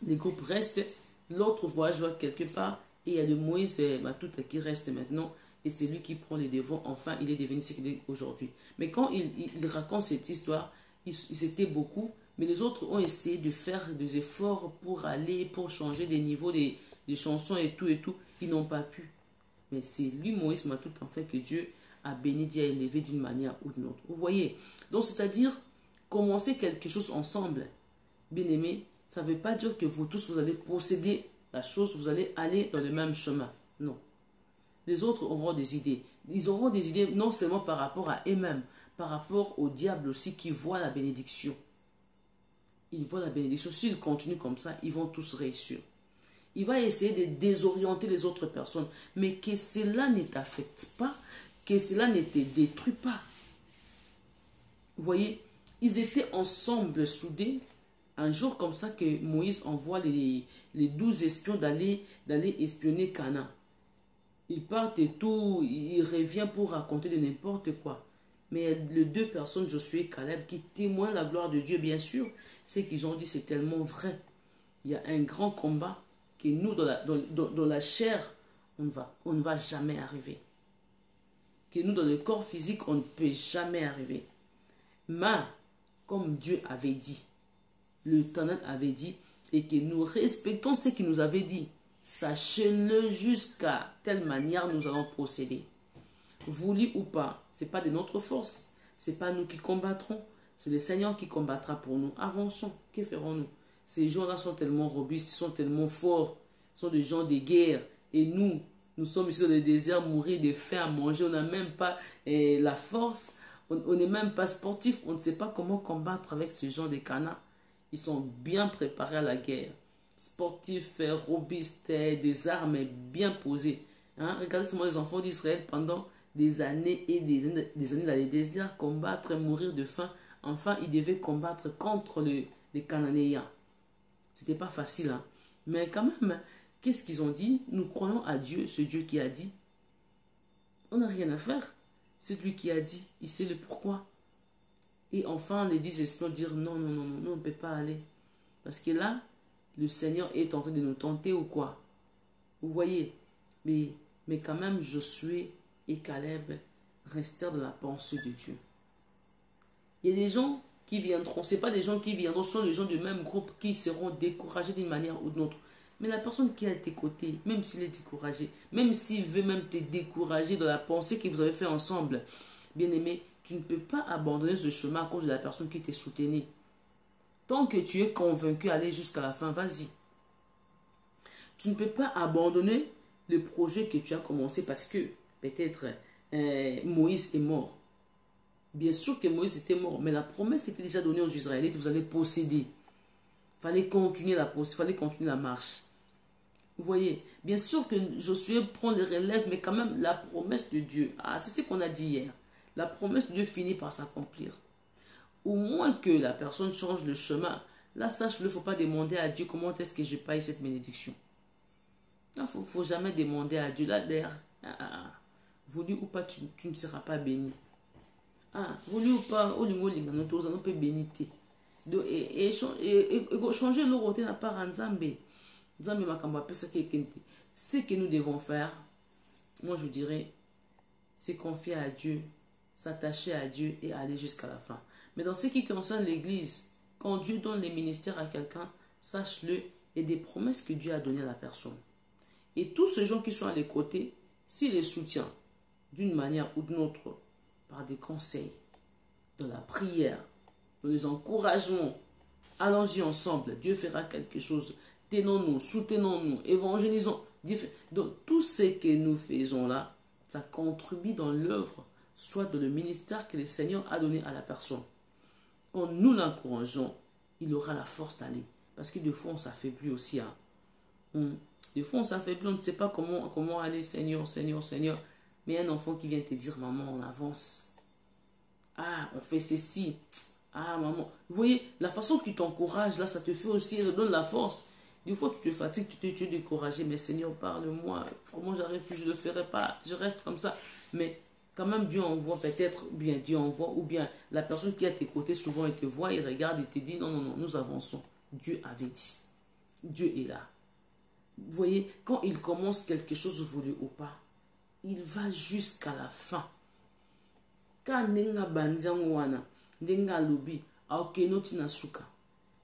Les groupes restent, l'autre voyage va quelque part et il y a le Moïse Matuta qui reste maintenant et c'est lui qui prend les devants. Enfin, il est devenu ce qu'il est aujourd'hui. Mais quand il raconte cette histoire, ils étaient beaucoup, mais les autres ont essayé de faire des efforts pour aller, pour changer les niveaux des chansons et tout, ils n'ont pas pu. Mais c'est lui, Moïse Matuta, en fait, que Dieu a béni, Dieu a élevé d'une manière ou d'une autre. Vous voyez? Donc, c'est-à-dire, commencer quelque chose ensemble, bien aimé, ça ne veut pas dire que vous tous, vous allez posséder la chose, vous allez aller dans le même chemin. Non. Les autres auront des idées. Ils auront des idées non seulement par rapport à eux-mêmes, par rapport au diable aussi qui voit la bénédiction. Ils voient la bénédiction. S'ils continuent comme ça, ils vont tous réussir. Il va essayer de désorienter les autres personnes. Mais que cela ne t'affecte pas, que cela ne te détruit pas. Vous voyez, ils étaient ensemble soudés. Un jour comme ça que Moïse envoie les 12 espions d'aller espionner Canaan. Ils partent et tout, il revient pour raconter de n'importe quoi. Mais les 2 personnes, Josué et Caleb, qui témoignent la gloire de Dieu, bien sûr, ce qu'ils ont dit, c'est tellement vrai. Il y a un grand combat que nous, dans la chair, on ne va jamais arriver. Que nous, dans le corps physique, on ne peut jamais arriver. Mais, comme Dieu avait dit, l'Éternel avait dit, et que nous respectons ce qu'il nous avait dit, sachez-le, jusqu'à telle manière nous allons procéder. Voulu ou pas, ce n'est pas de notre force, ce n'est pas nous qui combattrons, c'est le Seigneur qui combattra pour nous. Avançons, que ferons-nous? Ces gens-là sont tellement robustes, ils sont tellement forts, ils sont des gens de guerre, et nous sommes ici dans le désert, mourir de faim à manger, on n'a même pas la force, on n'est même pas sportif, on ne sait pas comment combattre avec ce genre de canards. Ils sont bien préparés à la guerre. Sportifs, robustes, des armes bien posées. Hein? Regardez seulement les enfants d'Israël pendant des années et des années dans les déserts, combattre, mourir de faim. Enfin, ils devaient combattre contre les Cananéens. C'était pas facile, hein? Mais quand même, qu'est-ce qu'ils ont dit? Nous croyons à Dieu, ce Dieu qui a dit. On n'a rien à faire. C'est lui qui a dit, il sait le pourquoi. Et enfin, les 10 espions dirent non, non, non, non, on ne peut pas aller. Parce que là, le Seigneur est en train de nous tenter ou quoi? Vous voyez, mais quand même, Josué et Caleb restèrent dans la pensée de Dieu. Il y a des gens qui viendront, ce n'est pas des gens qui viendront, ce sont des gens du même groupe qui seront découragés d'une manière ou d'une autre. Mais la personne qui est à tes côtés, même s'il est découragé, même s'il veut même te décourager dans la pensée que vous avez fait ensemble, bien aimé, tu ne peux pas abandonner ce chemin à cause de la personne qui t'est soutenue. Tant que tu es convaincu d'aller jusqu'à la fin, vas-y. Tu ne peux pas abandonner le projet que tu as commencé parce que peut-être Moïse est mort. Bien sûr que Moïse était mort, mais la promesse était déjà donnée aux Israélites, vous allez posséder. Il fallait continuer la marche. Vous voyez, bien sûr que Josué prend les relèves, mais quand même la promesse de Dieu, c'est ce qu'on a dit hier, la promesse de Dieu finit par s'accomplir. Au moins que la personne change le chemin, là sache-le, il ne faut pas demander à Dieu comment est-ce que je paye cette bénédiction. Il ne faut jamais demander à Dieu, là d'ailleurs, voulu ou pas, tu ne seras pas béni. Voulu ou pas, on peut bénir. Et changer le côté n'a pas Nzambe. Ce que nous devons faire, moi je dirais, c'est confier à Dieu, s'attacher à Dieu et aller jusqu'à la fin. Mais dans ce qui concerne l'Église, quand Dieu donne les ministères à quelqu'un, sache-le, il y a des promesses que Dieu a données à la personne. Et tous ces gens qui sont à les côtés, s'ils les soutiennent d'une manière ou d'une autre, par des conseils, de la prière, de les encouragements, allons-y ensemble, Dieu fera quelque chose. Tenons-nous, soutenons-nous, évangélisons. Donc tout ce que nous faisons là, ça contribue dans l'œuvre, soit dans le ministère que le Seigneur a donné à la personne. Quand nous l'encourageons, il aura la force d'aller. Parce que des fois, on s'affaiblit aussi. Des fois, on s'affaiblit, on ne sait pas comment aller, Seigneur, Seigneur, Seigneur. Mais un enfant qui vient te dire, maman, on avance. On fait ceci. Maman. Vous voyez, la façon que tu t'encourages, là, ça te fait aussi, ça donne la force. Des fois, tu te fatigues, tu es découragé. Mais Seigneur, parle-moi. Vraiment, j'arrive plus, je ne le ferai pas. Je reste comme ça. Mais quand même, Dieu envoie peut-être, bien Dieu envoie, ou bien la personne qui est à tes côtés, souvent, il te voit, il regarde, il te dit, non, non, non, nous avançons. Dieu avait dit. Dieu est là. Vous voyez, quand il commence quelque chose, voulu ou pas, il va jusqu'à la fin.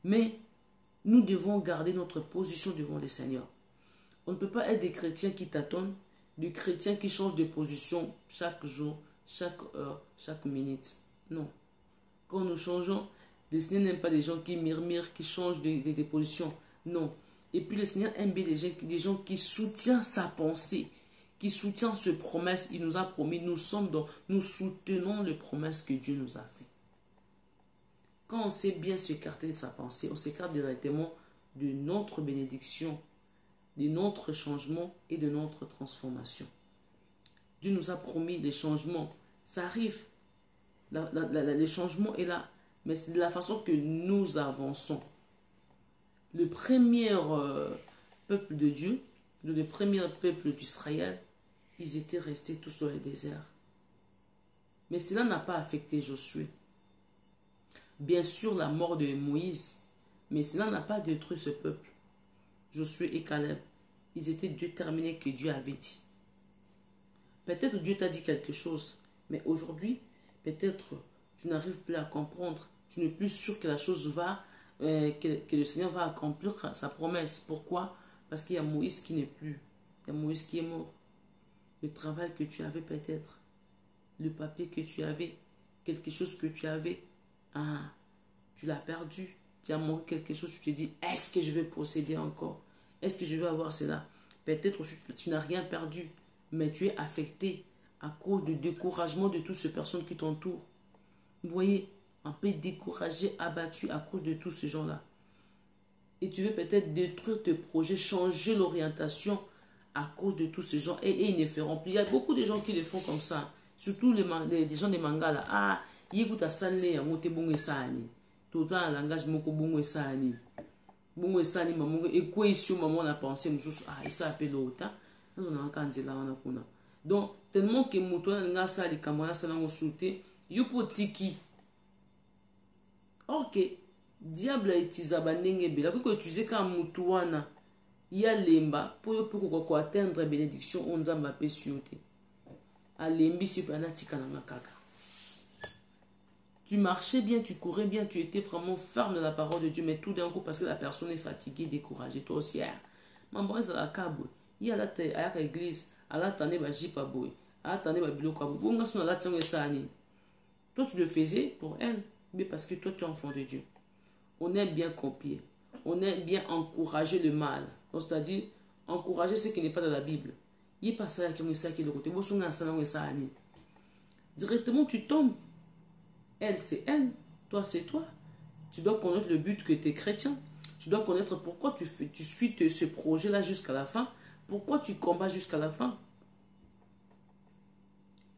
Mais nous devons garder notre position devant le Seigneur. On ne peut pas être des chrétiens qui tâtonnent, des chrétiens qui changent de position chaque jour, chaque heure, chaque minute. Non. Quand nous changeons, le Seigneur n'aime pas des gens qui murmurent, qui changent de position. Non. Et puis le Seigneur aime bien des gens qui soutiennent sa pensée, qui soutient ce promesse, il nous a promis, nous soutenons les promesses que Dieu nous a fait. Quand on sait bien s'écarter de sa pensée, on s'écarte directement de notre bénédiction, de notre changement et de notre transformation. Dieu nous a promis des changements, ça arrive, le changement est là, mais c'est de la façon que nous avançons. Le premier peuple de Dieu, le premier peuple d'Israël, ils étaient restés tous dans le désert. Mais cela n'a pas affecté Josué. Bien sûr, la mort de Moïse, mais cela n'a pas détruit ce peuple. Josué et Caleb, ils étaient déterminés que Dieu avait dit. Peut-être Dieu t'a dit quelque chose, mais aujourd'hui, peut-être tu n'arrives plus à comprendre. Tu n'es plus sûr que la chose va que le Seigneur va accomplir sa promesse. Pourquoi? Parce qu'il y a Moïse qui n'est plus. Il y a Moïse qui est mort. Le travail que tu avais peut-être, le papier que tu avais, quelque chose que tu avais, ah, tu l'as perdu. Tu as manqué quelque chose, tu te dis, est-ce que je vais posséder encore? Est-ce que je vais avoir cela? Peut-être tu n'as rien perdu, mais tu es affecté à cause du découragement de toutes ces personnes qui t'entourent. Vous voyez, un peu découragé, abattu à cause de tous ces gens-là. Et tu veux peut-être détruire tes projets, changer l'orientation à cause de tous ces gens. Et ils ne feront plus. Il y a beaucoup de gens qui le font comme ça. Surtout les gens des mangas là. Ah, il y a des gens qui bon sani. Tout le temps, un langage moko bon sani. Bon sani, maman, et quoi ici, maman, on a pensé, ah, il s'appelle l'autre. On a un candidat, on a kuna. Donc, tellement que mouton n'a ça, les camarades, ça l'ont sauté. Yupo tiki. Ok, diable a utilisé banenge bela. Quand tu sais qu'un moutouana, il y a lemba pour atteindre bénédiction, on zamba pe siote. A lembi si panatika na makaka. Tu marchais bien, tu courais bien, tu étais vraiment ferme dans la parole de Dieu, mais tout d'un coup, parce que la personne est fatiguée, découragée, toi aussi, maman reste dans la cabo. Il y a à l'église, à la tane ba jipa boy, à la tane ba biloko boy. Bon, on a la tane sani. Toi, tu le faisais pour elle, mais parce que toi, tu es enfant de Dieu. On aime bien copier. On aime bien encourager le mal. C'est-à-dire, encourager ce qui n'est pas dans la Bible. Il n'y a pas ça qui est le côté. Directement, tu tombes. Elle, c'est elle. Toi, c'est toi. Tu dois connaître le but que tu es chrétien. Tu dois connaître pourquoi tu suis ce projet-là jusqu'à la fin. Pourquoi tu combats jusqu'à la fin.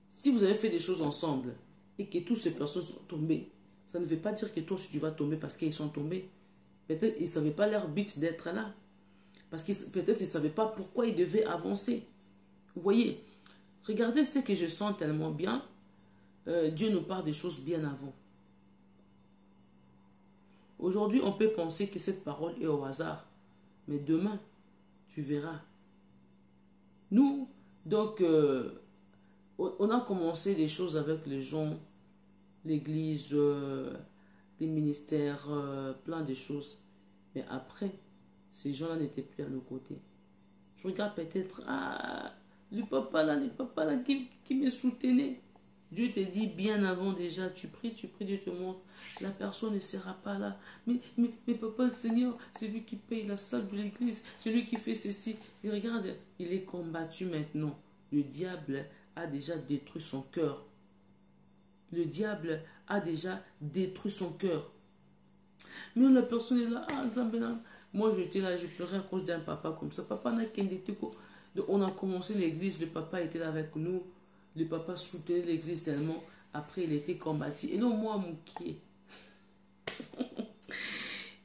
Si vous avez fait des choses ensemble et que toutes ces personnes sont tombées, ça ne veut pas dire que toi aussi tu vas tomber parce qu'ils sont tombés. Peut-être qu'ils ne savaient pas leur but d'être là. Parce que peut-être qu'ils ne savaient pas pourquoi ils devaient avancer. Vous voyez, regardez ce que je sens tellement bien. Dieu nous parle des choses bien avant. Aujourd'hui, on peut penser que cette parole est au hasard. Mais demain, tu verras. Nous, donc, on a commencé des choses avec les gens, l'église, les ministères, plein de choses. Mais après, ces gens-là n'étaient plus à nos côtés. Je regarde peut-être, ah, le papa là qui me soutenait. Dieu te dit bien avant déjà, tu pries, Dieu te montre. La personne ne sera pas là. Mais papa, Seigneur, c'est lui qui paye la salle de l'église. C'est lui qui fait ceci. Et regarde, il est combattu maintenant. Le diable a déjà détruit son cœur. Le diable a déjà détruit son cœur. Mais la personne est là, ah, Zambéna. Moi, j'étais là, je pleurais à cause d'un papa comme ça. Papa n'a qu'un été. On a commencé l'église, le papa était là avec nous. Le papa soutenait l'église tellement. Après, il était combattu. Et là, moi, Moukié.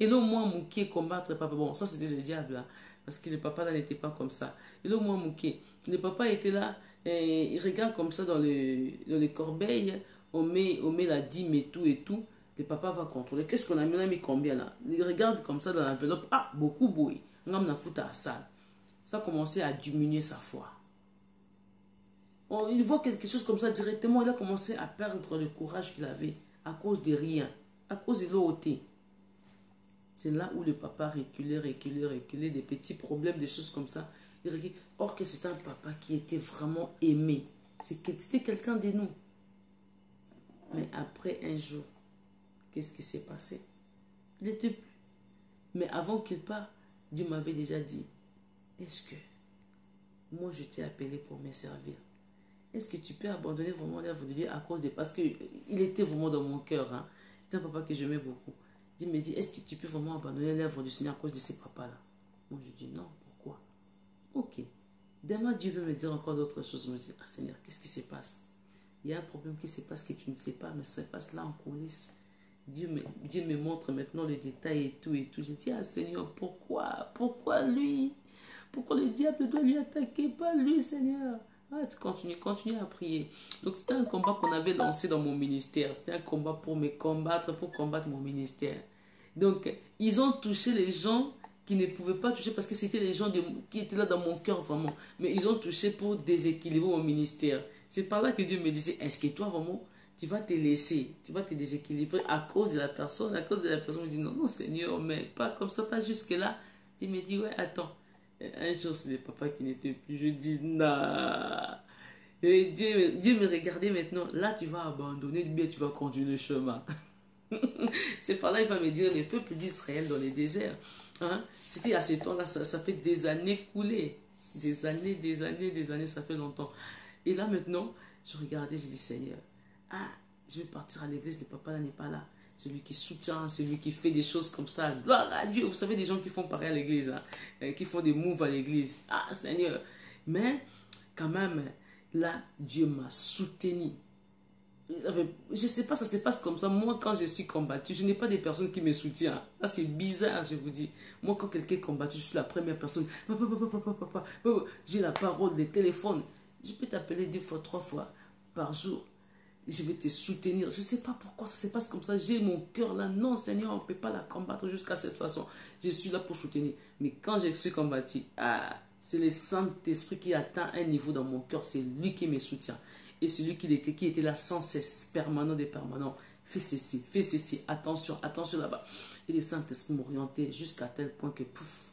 Et là, moi, Moukié combattre le papa. Bon, ça, c'était le diable, là. Parce que le papa, là, n'était pas comme ça. Et là, moi, Moukié. Le papa était là. Et il regarde comme ça dans les corbeilles. On met la dîme et tout et tout. Le papa va contrôler. Qu'est-ce qu'on a mis? On a mis combien, là? Il regarde comme ça dans l'enveloppe. Ah, beaucoup, boy. On a foutu à ça. Ça a commencé à diminuer sa foi. Il voit quelque chose comme ça directement, il a commencé à perdre le courage qu'il avait à cause de rien, à cause de l'OT. C'est là où le papa reculait, des petits problèmes, des choses comme ça. Or que c'était un papa qui était vraiment aimé. C'était quelqu'un de nous. Mais après un jour, qu'est-ce qui s'est passé? Il n'était plus. Mais avant qu'il parte, Dieu m'avait déjà dit, est-ce que moi je t'ai appelé pour me servir? Est-ce que tu peux abandonner vraiment l'œuvre de Dieu à cause de... Parce qu'il était vraiment dans mon cœur. Hein? C'est un papa que j'aimais beaucoup. Il me dit, est-ce que tu peux vraiment abandonner l'œuvre du Seigneur à cause de ces papas-là? Moi, je dis non, pourquoi? Ok. Demain, Dieu veut me dire encore d'autres choses. Je me dis, ah Seigneur, qu'est-ce qui se passe? Il y a un problème qui se passe que tu ne sais pas, mais ça se passe là en coulisses. Dieu me montre maintenant les détails et tout et tout. Je dis, ah Seigneur, pourquoi? Pourquoi lui? Pourquoi le diable doit lui attaquer? Pas lui, Seigneur. Ah, tu continues à prier. Donc, c'était un combat qu'on avait lancé dans mon ministère. C'était un combat pour me combattre, pour combattre mon ministère. Donc, ils ont touché les gens qui ne pouvaient pas toucher parce que c'était les gens qui étaient là dans mon cœur vraiment. Mais ils ont touché pour déséquilibrer mon ministère. C'est par là que Dieu me disait, est-ce que toi vraiment, tu vas te laisser, tu vas te déséquilibrer à cause de la personne. À cause de la personne, on dit non, non Seigneur, mais pas comme ça, pas jusque-là. Tu me dis, ouais, attends. Un jour, c'est le papa qui n'était plus. Je dis, non. Et Dieu me regardait maintenant. Là, tu vas abandonner, bien tu vas conduire le chemin. C'est par là il va me dire, le peuple d'Israël dans les déserts. Hein? C'était à ce temps-là, ça fait des années coulées. Des années, ça fait longtemps. Et là maintenant, je regardais, je dis, Seigneur, ah, je vais partir à l'église, le papa là n'est pas là. Celui qui soutient, celui qui fait des choses comme ça. Gloire à Dieu. Vous savez, des gens qui font pareil à l'église, hein, qui font des moves à l'église. Ah, Seigneur. Mais, quand même, là, Dieu m'a soutenu. Je ne sais pas, ça se passe comme ça. Moi, quand je suis combattu, je n'ai pas des personnes qui me soutiennent. Là, c'est bizarre, je vous dis. Moi, quand quelqu'un est combattu, je suis la première personne. J'ai la parole, les téléphones. Je peux t'appeler 2 fois, 3 fois par jour. Je vais te soutenir. Je ne sais pas pourquoi ça se passe comme ça. J'ai mon cœur là. Non, Seigneur, on ne peut pas la combattre jusqu'à cette façon. Je suis là pour soutenir. Mais quand je suis combattu, c'est le Saint-Esprit qui atteint un niveau dans mon cœur. C'est lui qui me soutient. Et celui qui était là sans cesse, permanent des permanents. Fais ceci, attention, attention là-bas. Et le Saint-Esprit m'orientait jusqu'à tel point que pouf.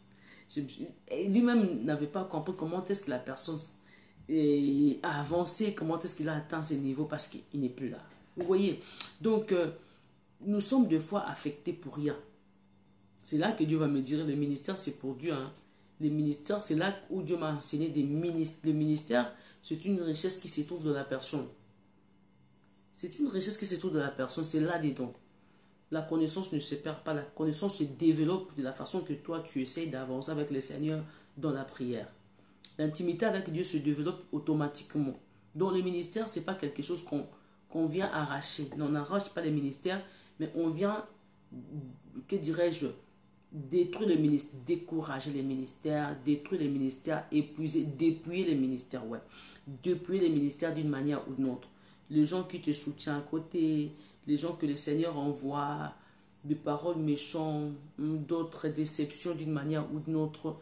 Et lui-même n'avait pas compris comment est-ce que la personne a avancé, comment est-ce qu'il a atteint ces niveaux parce qu'il n'est plus là. Vous voyez? Donc, nous sommes des fois affectés pour rien. C'est là que Dieu va me dire, le ministère c'est pour Dieu. Hein. Les ministères, c'est là où Dieu m'a enseigné le ministère, c'est une richesse qui se trouve dans la personne. C'est une richesse qui se trouve dans la personne, c'est là-dedans. La connaissance ne se perd pas, la connaissance se développe de la façon que toi tu essayes d'avancer avec le Seigneur dans la prière. L'intimité avec Dieu se développe automatiquement. Dans le ministère, ce n'est pas quelque chose qu'on vient arracher. Non, on n'arrache pas les ministères, mais on vient, que dirais-je, détruire le ministère, décourager les ministères, détruire les ministères, épuiser, dépouiller les ministères, ouais. Dépouiller les ministères d'une manière ou d'une autre. Les gens qui te soutiennent à côté, les gens que le Seigneur envoie, des paroles méchantes, d'autres déceptions d'une manière ou d'une autre.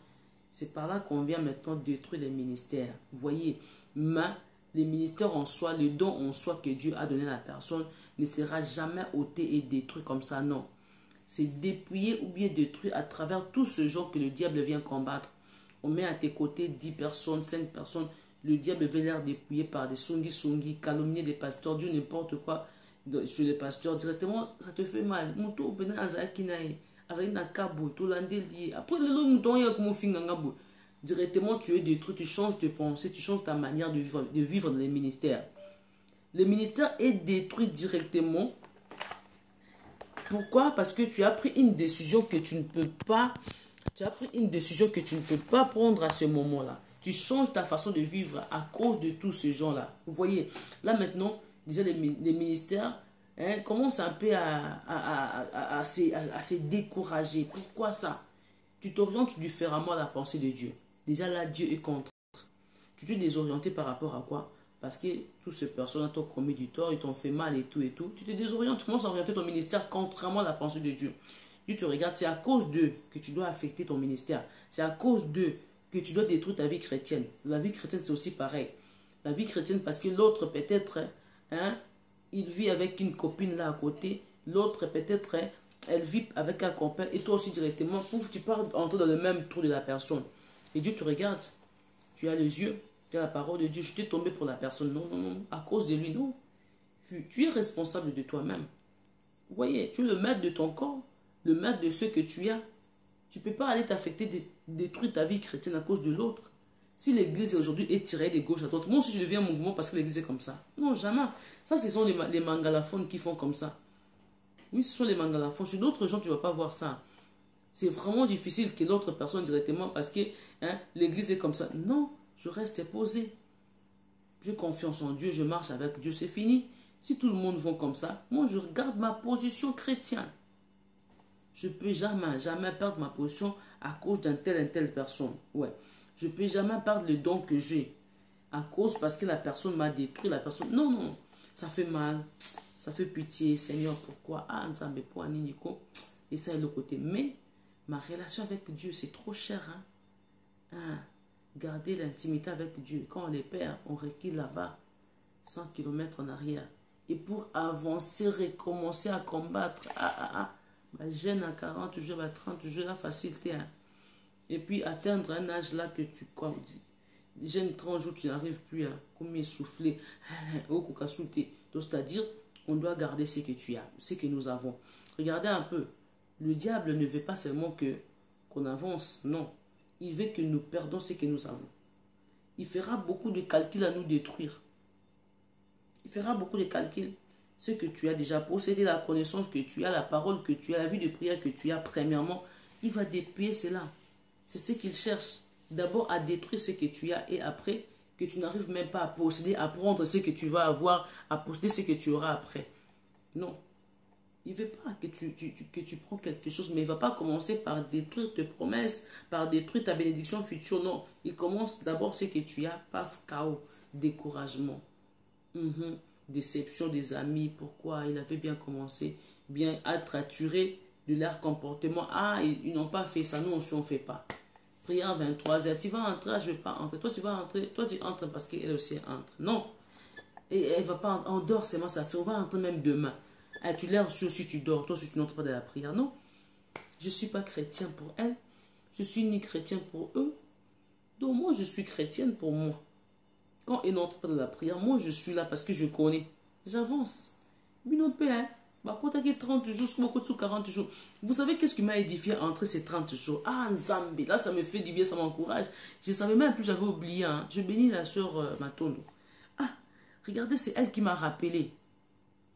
C'est par là qu'on vient maintenant détruire les ministères. Vous voyez, mais les ministères en soi, le don en soi que Dieu a donné à la personne ne sera jamais ôté et détruit comme ça, non. C'est dépouiller ou bien détruire à travers tout ce genre que le diable vient combattre. On met à tes côtés 10 personnes, 5 personnes, le diable vient les dépouiller par des songi, calomnier des pasteurs, Dieu n'importe quoi sur les pasteurs directement, ça te fait mal. Après, directement, tu es détruit, tu changes de pensée, tu changes ta manière de vivre dans les ministères. Le ministère est détruit directement. Pourquoi? Parce que tu as pris une décision que tu ne peux pas, prendre à ce moment-là. Tu changes ta façon de vivre à cause de tous ces gens-là. Vous voyez, là maintenant, déjà les ministères commencent un peu à se décourager. Pourquoi ça? Tu t'orientes différemment à la pensée de Dieu. Déjà là, Dieu est contre. Tu t'es désorienté par rapport à quoi? Parce que toutes ces personnes t'ont commis du tort, ils t'ont fait mal et tout et tout. Tu te désorientes, tu commences à orienter ton ministère contrairement à la pensée de Dieu. Dieu te regarde, c'est à cause d'eux que tu dois affecter ton ministère. C'est à cause d'eux que tu dois détruire ta vie chrétienne. La vie chrétienne, c'est aussi pareil. La vie chrétienne, parce que l'autre peut-être, il vit avec une copine là à côté. L'autre peut-être, elle vit avec un copain. Et toi aussi directement, pouf, tu pars entrer dans le même trou de la personne. Et Dieu te regarde. Tu as les yeux. Tu as la parole de Dieu. Je t'ai tombé pour la personne. Non, non, non. À cause de lui, non. Tu es responsable de toi-même. Vous voyez, tu es le maître de ton corps. Le maître de ce que tu as. Tu ne peux pas aller t'affecter, détruire ta vie chrétienne à cause de l'autre. Si l'église aujourd'hui est tirée de gauche à droite, moi aussi je deviens un mouvement parce que l'église est comme ça. Non, jamais. Ça, ce sont les mangalaphones qui font comme ça. Oui, ce sont les mangalaphones. Chez d'autres gens, tu ne vas pas voir ça. C'est vraiment difficile que l'autre personne directement parce que l'église est comme ça. Non, je reste posé. J'ai confiance en Dieu, je marche avec Dieu, c'est fini. Si tout le monde va comme ça, moi je garde ma position chrétienne. Je ne peux jamais perdre ma position à cause d'une telle personne. Ouais. Je ne peux jamais perdre le don que j'ai à cause parce que la personne m'a détruit. La personne, non, non, ça fait mal. Ça fait pitié, Seigneur, pourquoi? Ah, nous sommes pour Nico. Et ça est le côté. Mais ma relation avec Dieu, c'est trop cher. Garder l'intimité avec Dieu. Quand on les perd, on recule là-bas, 100 km en arrière. Et pour avancer, recommencer à combattre, ma gêne à 40 jours, à 30 jours, la facilité. Hein. Et puis atteindre un âge là que tu gêne 30 jours, tu n'arrives plus à comme essouffler, au kokasouté. Donc c'est-à-dire, on doit garder ce que tu as, ce que nous avons. Regardez un peu, le diable ne veut pas seulement qu'on avance, non. Il veut que nous perdons ce que nous avons. Il fera beaucoup de calculs à nous détruire. Il fera beaucoup de calculs. Ce que tu as déjà possédé, la connaissance que tu as, la parole que tu as, la vie de prière que tu as, premièrement, il va dépouiller cela. C'est ce qu'il cherche. D'abord à détruire ce que tu as et après que tu n'arrives même pas à posséder, à prendre ce que tu vas avoir, à posséder ce que tu auras après. Non. Il ne veut pas que tu prends quelque chose, mais il ne va pas commencer par détruire tes promesses, par détruire ta bénédiction future. Non, il commence d'abord ce que tu as, paf, chaos, découragement, déception des amis. Pourquoi? Il avait bien commencé, bien être attiré de leur comportement. Ah, ils n'ont pas fait ça, nous on ne fait pas. Prière 23h, tu vas entrer, je ne vais pas entrer. Toi, tu vas entrer, toi, tu entres parce qu'elle aussi entre. Non, et elle ne va pas, en dehors seulement ça fait, on va entrer même demain. Ah, tu l'as reçu aussi, tu dors. Toi aussi, tu n'entres pas dans la prière. Non. Je ne suis pas chrétien pour elle. Je suis ni chrétien pour eux. Donc, moi, je suis chrétienne pour moi. Quand ils n'entrent pas dans la prière, moi, je suis là parce que je connais. J'avance. Mais non, hein. Bah, quand tu as 30 jours, sous 40 jours. Vous savez qu'est-ce qui m'a édifié entre ces 30 jours? Ah, Nzambi. Là, ça me fait du bien, ça m'encourage. Je ne savais même plus, j'avais oublié. Hein. Je bénis la sœur Matondo. Ah, regardez, c'est elle qui m'a rappelé.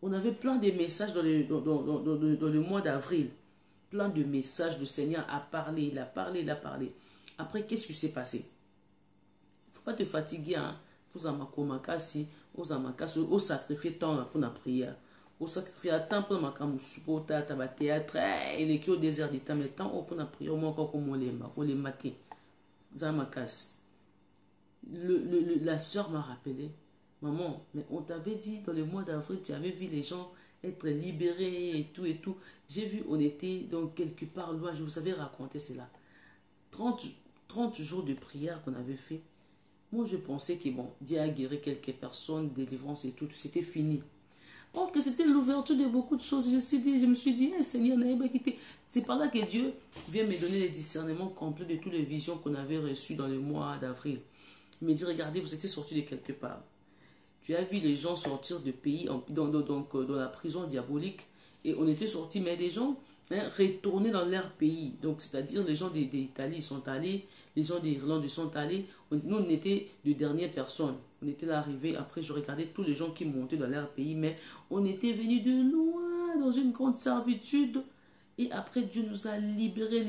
On avait plein de messages dans le mois d'avril. Plein de messages. Le Seigneur a parlé, il a parlé, il a parlé. Après, qu'est-ce qui s'est passé? Il ne faut pas te fatiguer. Hein? Au sacrifier temps pour la prière. Au sacrifier temps pour la théâtre. Il est au désert du temps. Mais tant pour la prière, moi encore comme on les maté. La soeur m'a rappelé. Maman, mais on t'avait dit dans le mois d'avril, tu avais vu les gens être libérés et tout et tout. J'ai vu, on était donc quelque part loin, je vous avais raconté cela. 30 jours de prière qu'on avait fait. Moi, je pensais que bon, Dieu a guéri quelques personnes, délivrance et tout, c'était fini. Or que c'était l'ouverture de beaucoup de choses. Je me suis dit, hey, Seigneur, n'avez pas quitté. C'est par là que Dieu vient me donner les discernements complets de toutes les visions qu'on avait reçues dans le mois d'avril. Il me dit, regardez, vous étiez sortis de quelque part. Tu as vu les gens sortir de pays, dans la prison diabolique, et on était sortis, mais des gens retournés dans leur pays. Donc, c'est-à-dire les gens d'Italie sont allés, les gens d'Irlande sont allés. Nous, on était les dernières personnes. On était là arrivés. Après, je regardais tous les gens qui montaient dans leur pays, mais on était venus de loin, dans une grande servitude. Et après, Dieu nous a libérés.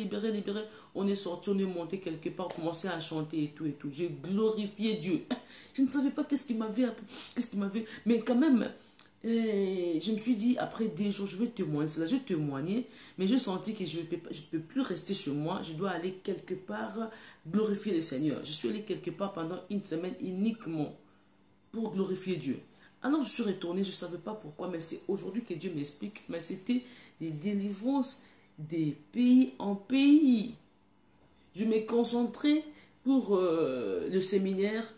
On est sortis, on est monté quelque part, commencé à chanter et tout et tout. J'ai glorifié Dieu. Je ne savais pas qu'est-ce qu'il m'avait. Mais quand même, je me suis dit, après des jours, je vais témoigner. C'est là, je vais témoigner. Mais je sentis que je ne peux plus rester chez moi. Je dois aller quelque part glorifier le Seigneur. Je suis allé quelque part pendant une semaine uniquement pour glorifier Dieu. Alors, je suis retournée, je ne savais pas pourquoi, mais c'est aujourd'hui que Dieu m'explique. Mais c'était des délivrances des pays en pays. Je me concentrais pour le séminaire.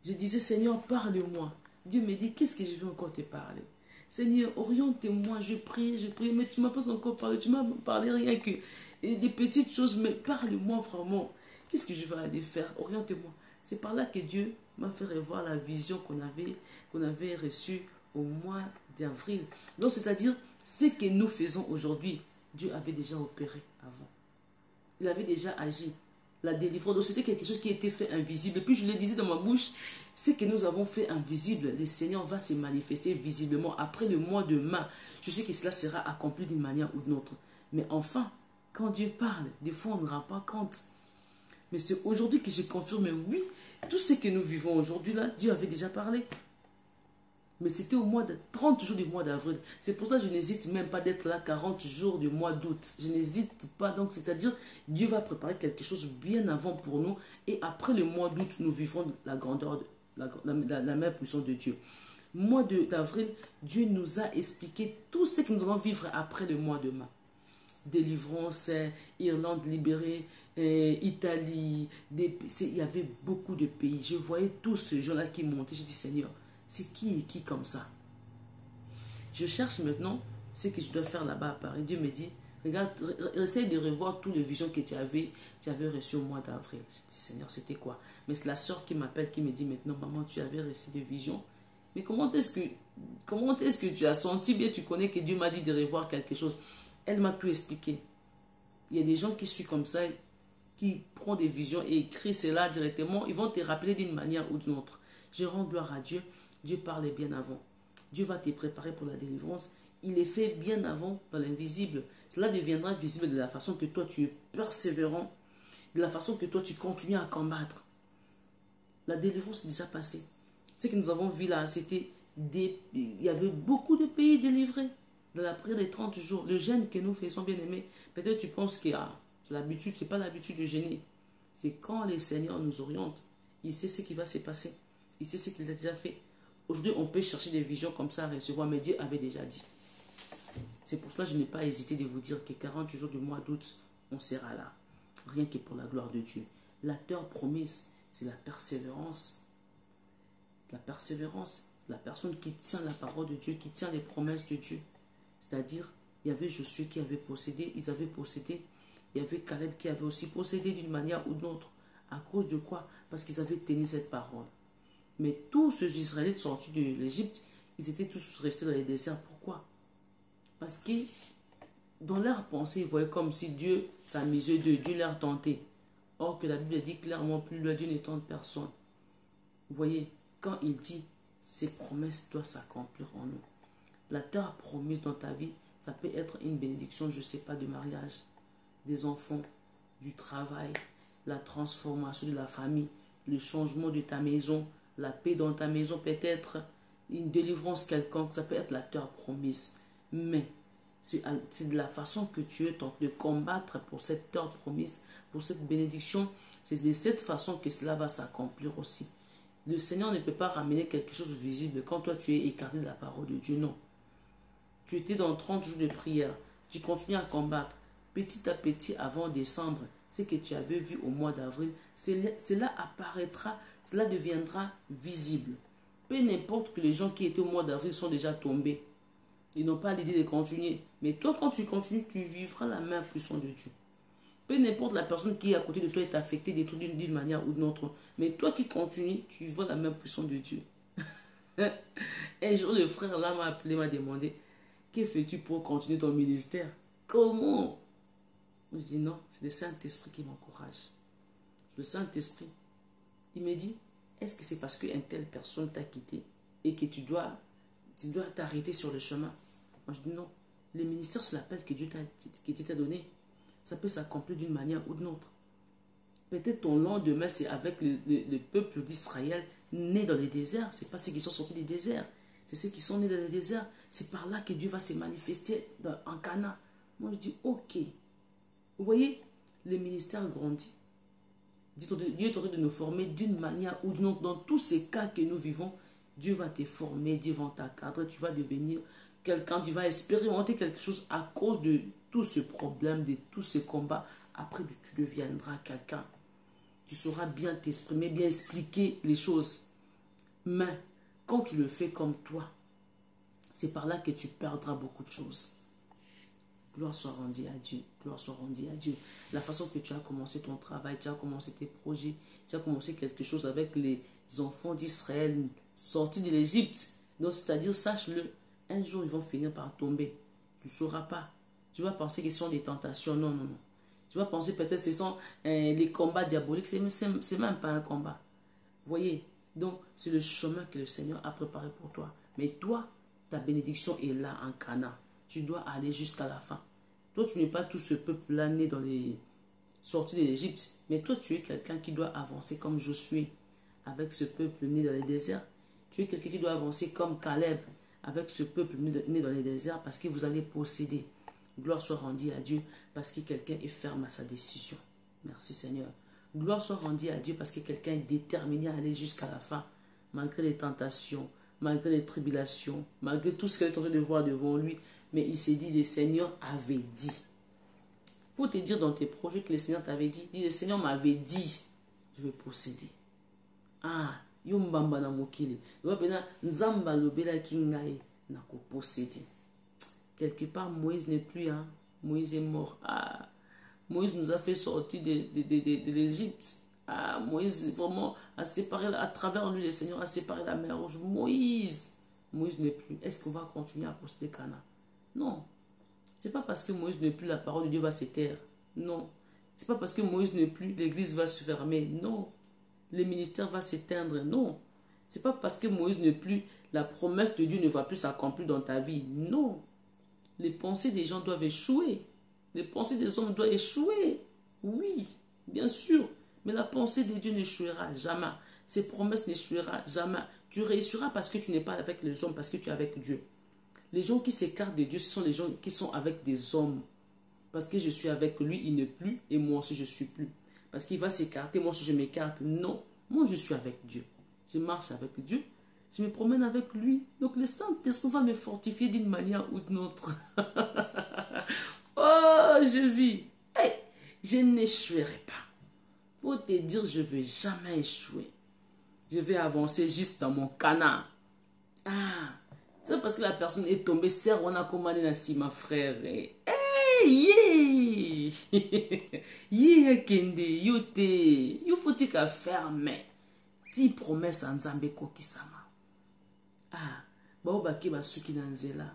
Je disais, Seigneur, parle-moi. Dieu me dit, qu'est-ce que je vais encore te parler? Seigneur, oriente-moi, je prie, mais tu ne m'as pas encore parlé. Tu m'as parlé rien que des petites choses, mais parle-moi vraiment. Qu'est-ce que je vais aller faire? Oriente-moi. C'est par là que Dieu m'a fait revoir la vision qu'on avait reçue au mois d'avril. Donc, c'est-à-dire, ce que nous faisons aujourd'hui, Dieu avait déjà opéré avant. Il avait déjà agi. La délivrance, donc c'était quelque chose qui était fait invisible. Et puis je le disais dans ma bouche, ce que nous avons fait invisible, le Seigneur va se manifester visiblement après le mois de mai. Je sais que cela sera accompli d'une manière ou d'une autre. Mais enfin, quand Dieu parle, des fois on ne rend pas compte. Mais c'est aujourd'hui que je confirme, oui, tout ce que nous vivons aujourd'hui là, Dieu avait déjà parlé. Mais c'était au mois de 30 jours du mois d'avril. C'est pour ça que je n'hésite même pas d'être là 40 jours du mois d'août. Je n'hésite pas. Donc, c'est-à-dire, Dieu va préparer quelque chose bien avant pour nous. Et après le mois d'août, nous vivrons la grandeur, la même puissance de Dieu. Mois d'avril, Dieu nous a expliqué tout ce que nous allons vivre après le mois de mai. Délivrance, Irlande libérée, Italie. Il y avait beaucoup de pays. Je voyais tous ces gens-là qui montaient. Je dis, Seigneur, c'est qui et qui comme ça? Je cherche maintenant ce que je dois faire là-bas à Paris. Dieu me dit, regarde, essaye de revoir toutes les visions que tu avais reçues au mois d'avril. Je dis, Seigneur, c'était quoi? Mais c'est la soeur qui m'appelle, qui me dit maintenant, maman, tu avais reçu des visions. Mais comment est-ce que tu as senti bien, tu connais que Dieu m'a dit de revoir quelque chose? Elle m'a tout expliqué. Il y a des gens qui sont comme ça, qui prennent des visions et écrivent cela directement. Ils vont te rappeler d'une manière ou d'une autre. Je rends gloire à Dieu. Dieu parle bien avant. Dieu va te préparer pour la délivrance. Il est fait bien avant dans l'invisible. Cela deviendra visible de la façon que toi tu es persévérant, de la façon que toi tu continues à combattre. La délivrance est déjà passée. Ce que nous avons vu là, c'était il y avait beaucoup de pays délivrés dans la prière des 30 jours. Le jeûne que nous faisons, bien aimés, peut-être tu penses que c'est l'habitude, ce n'est pas l'habitude de jeûner. C'est quand le Seigneur nous oriente. Il sait ce qui va se passer. Il sait ce qu'il a déjà fait. Aujourd'hui, on peut chercher des visions comme ça à recevoir, mais Dieu avait déjà dit. C'est pour cela que je n'ai pas hésité de vous dire que 40 jours du mois d'août, on sera là. Rien que pour la gloire de Dieu. La terre promise, c'est la persévérance. La persévérance, c'est la personne qui tient la parole de Dieu, qui tient les promesses de Dieu. C'est-à-dire, il y avait Josué qui avait possédé, ils avaient possédé. Il y avait Caleb qui avait aussi possédé d'une manière ou d'une autre. À cause de quoi? Parce qu'ils avaient tenu cette parole. Mais tous ces Israélites sortis de l'Égypte, ils étaient tous restés dans les déserts. Pourquoi? Parce que dans leur pensée, ils voyaient comme si Dieu s'amusait d'eux, Dieu leur tentait. Or que la Bible dit clairement, plus loin, Dieu ne tente personne. Vous voyez, quand il dit, ces promesses doivent s'accomplir en nous. La terre promise dans ta vie, ça peut être une bénédiction, je ne sais pas, de mariage, des enfants, du travail, la transformation de la famille, le changement de ta maison, la paix dans ta maison, peut-être une délivrance quelconque, ça peut être la terre promise. Mais c'est de la façon que tu es de combattre pour cette terre promise, pour cette bénédiction, c'est de cette façon que cela va s'accomplir aussi. Le Seigneur ne peut pas ramener quelque chose de visible quand toi tu es écarté de la parole de Dieu, non. Tu étais dans 30 jours de prière, tu continues à combattre. Petit à petit, avant décembre, ce que tu avais vu au mois d'avril, cela apparaîtra, cela deviendra visible. Peu importe que les gens qui étaient au mois d'avril sont déjà tombés. Ils n'ont pas l'idée de continuer. Mais toi, quand tu continues, tu vivras la main puissante de Dieu. Peu importe la personne qui est à côté de toi est affectée d'une manière ou d'une autre. Mais toi qui continues, tu vois la main puissante de Dieu. Un jour, le frère là m'a appelé, m'a demandé, que fais-tu pour continuer ton ministère? Comment? Je dis non, c'est le Saint-Esprit qui m'encourage. Le Saint-Esprit, il me dit, est-ce que c'est parce qu'une telle personne t'a quitté et que tu dois t'arrêter sur le chemin? Moi je dis non, le ministère c'est l'appel que Dieu t'a donné. Ça peut s'accomplir d'une manière ou d'une autre. Peut-être ton lendemain c'est avec le peuple d'Israël né dans les déserts. Ce n'est pas ceux qui sont sortis des déserts, c'est ceux qui sont nés dans les déserts. C'est par là que Dieu va se manifester en Cana. Moi je dis ok. Vous voyez, le ministère grandit. Dieu est en train de nous former d'une manière ou d'une autre. Dans tous ces cas que nous vivons, Dieu va te former, Dieu va t'encadrer, tu vas devenir quelqu'un, tu vas expérimenter quelque chose à cause de tout ce problème, de tous ces combats. Après, tu deviendras quelqu'un. Tu sauras bien t'exprimer, bien expliquer les choses. Mais quand tu le fais comme toi, c'est par là que tu perdras beaucoup de choses. Gloire soit rendue à Dieu. Gloire soit rendue à Dieu. La façon que tu as commencé ton travail, tu as commencé tes projets, tu as commencé quelque chose avec les enfants d'Israël sortis de l'Égypte. Donc, c'est-à-dire, sache-le, un jour, ils vont finir par tomber. Tu ne sauras pas. Tu vas penser que ce sont des tentations. Non, non, non. Tu vas penser peut-être que ce sont les combats diaboliques. Ce n'est même pas un combat. Vous voyez? Donc, c'est le chemin que le Seigneur a préparé pour toi. Mais toi, ta bénédiction est là en Cana. Tu dois aller jusqu'à la fin. Toi, tu n'es pas tout ce peuple-là né dans les sorties de l'Égypte. Mais toi, tu es quelqu'un qui doit avancer comme Josué avec ce peuple né dans les déserts. Tu es quelqu'un qui doit avancer comme Caleb avec ce peuple né dans les déserts parce que vous allez posséder. Gloire soit rendue à Dieu parce que quelqu'un est ferme à sa décision. Merci Seigneur. Gloire soit rendue à Dieu parce que quelqu'un est déterminé à aller jusqu'à la fin malgré les tentations, malgré les tribulations, malgré tout ce qu'il est en train de voir devant lui. Mais il s'est dit, le Seigneur avait dit. Il faut te dire dans tes projets que le Seigneur t'avait dit. Dis, le Seigneur m'avait dit, je vais posséder. Ah, yombamba na mokili. Nzamba lobela kingae. n'a qu'au posséder. Quelque part, Moïse n'est plus, hein. Moïse est mort. Ah, Moïse nous a fait sortir de l'Égypte. Ah, Moïse vraiment a séparé, à travers lui, le Seigneur a séparé la mer Rouge. Moïse n'est plus. Est-ce qu'on va continuer à posséder Cana? Non. C'est pas parce que Moïse n'est plus, la parole de Dieu va se taire. Non. C'est pas parce que Moïse n'est plus, l'église va se fermer. Non. Le ministère va s'éteindre. Non. C'est pas parce que Moïse n'est plus, la promesse de Dieu ne va plus s'accomplir dans ta vie. Non. Les pensées des gens doivent échouer. Les pensées des hommes doivent échouer. Oui, bien sûr. Mais la pensée de Dieu n'échouera jamais. Ses promesses n'échoueront jamais. Tu réussiras parce que tu n'es pas avec les hommes, parce que tu es avec Dieu. Les gens qui s'écartent de Dieu, ce sont les gens qui sont avec des hommes. Parce que je suis avec lui, il n'est plus, et moi aussi je ne suis plus. Parce qu'il va s'écarter, moi aussi je m'écarte. Non, moi je suis avec Dieu. Je marche avec Dieu. Je me promène avec lui. Donc le Saint-Esprit va me fortifier d'une manière ou d'une autre. Oh Jésus, hey, je n'échouerai pas. Faut te dire, je ne vais jamais échouer. Je vais avancer juste dans mon canard. Ah, c'est parce que la personne est tombée. Serre, on a commandé ainsi, ma frère. Hey, yeah. Yeah, Kende, yote. Il faut que fermer. 10 promesses en Zambé kokisama. Ah, baobaki basuki na nzela.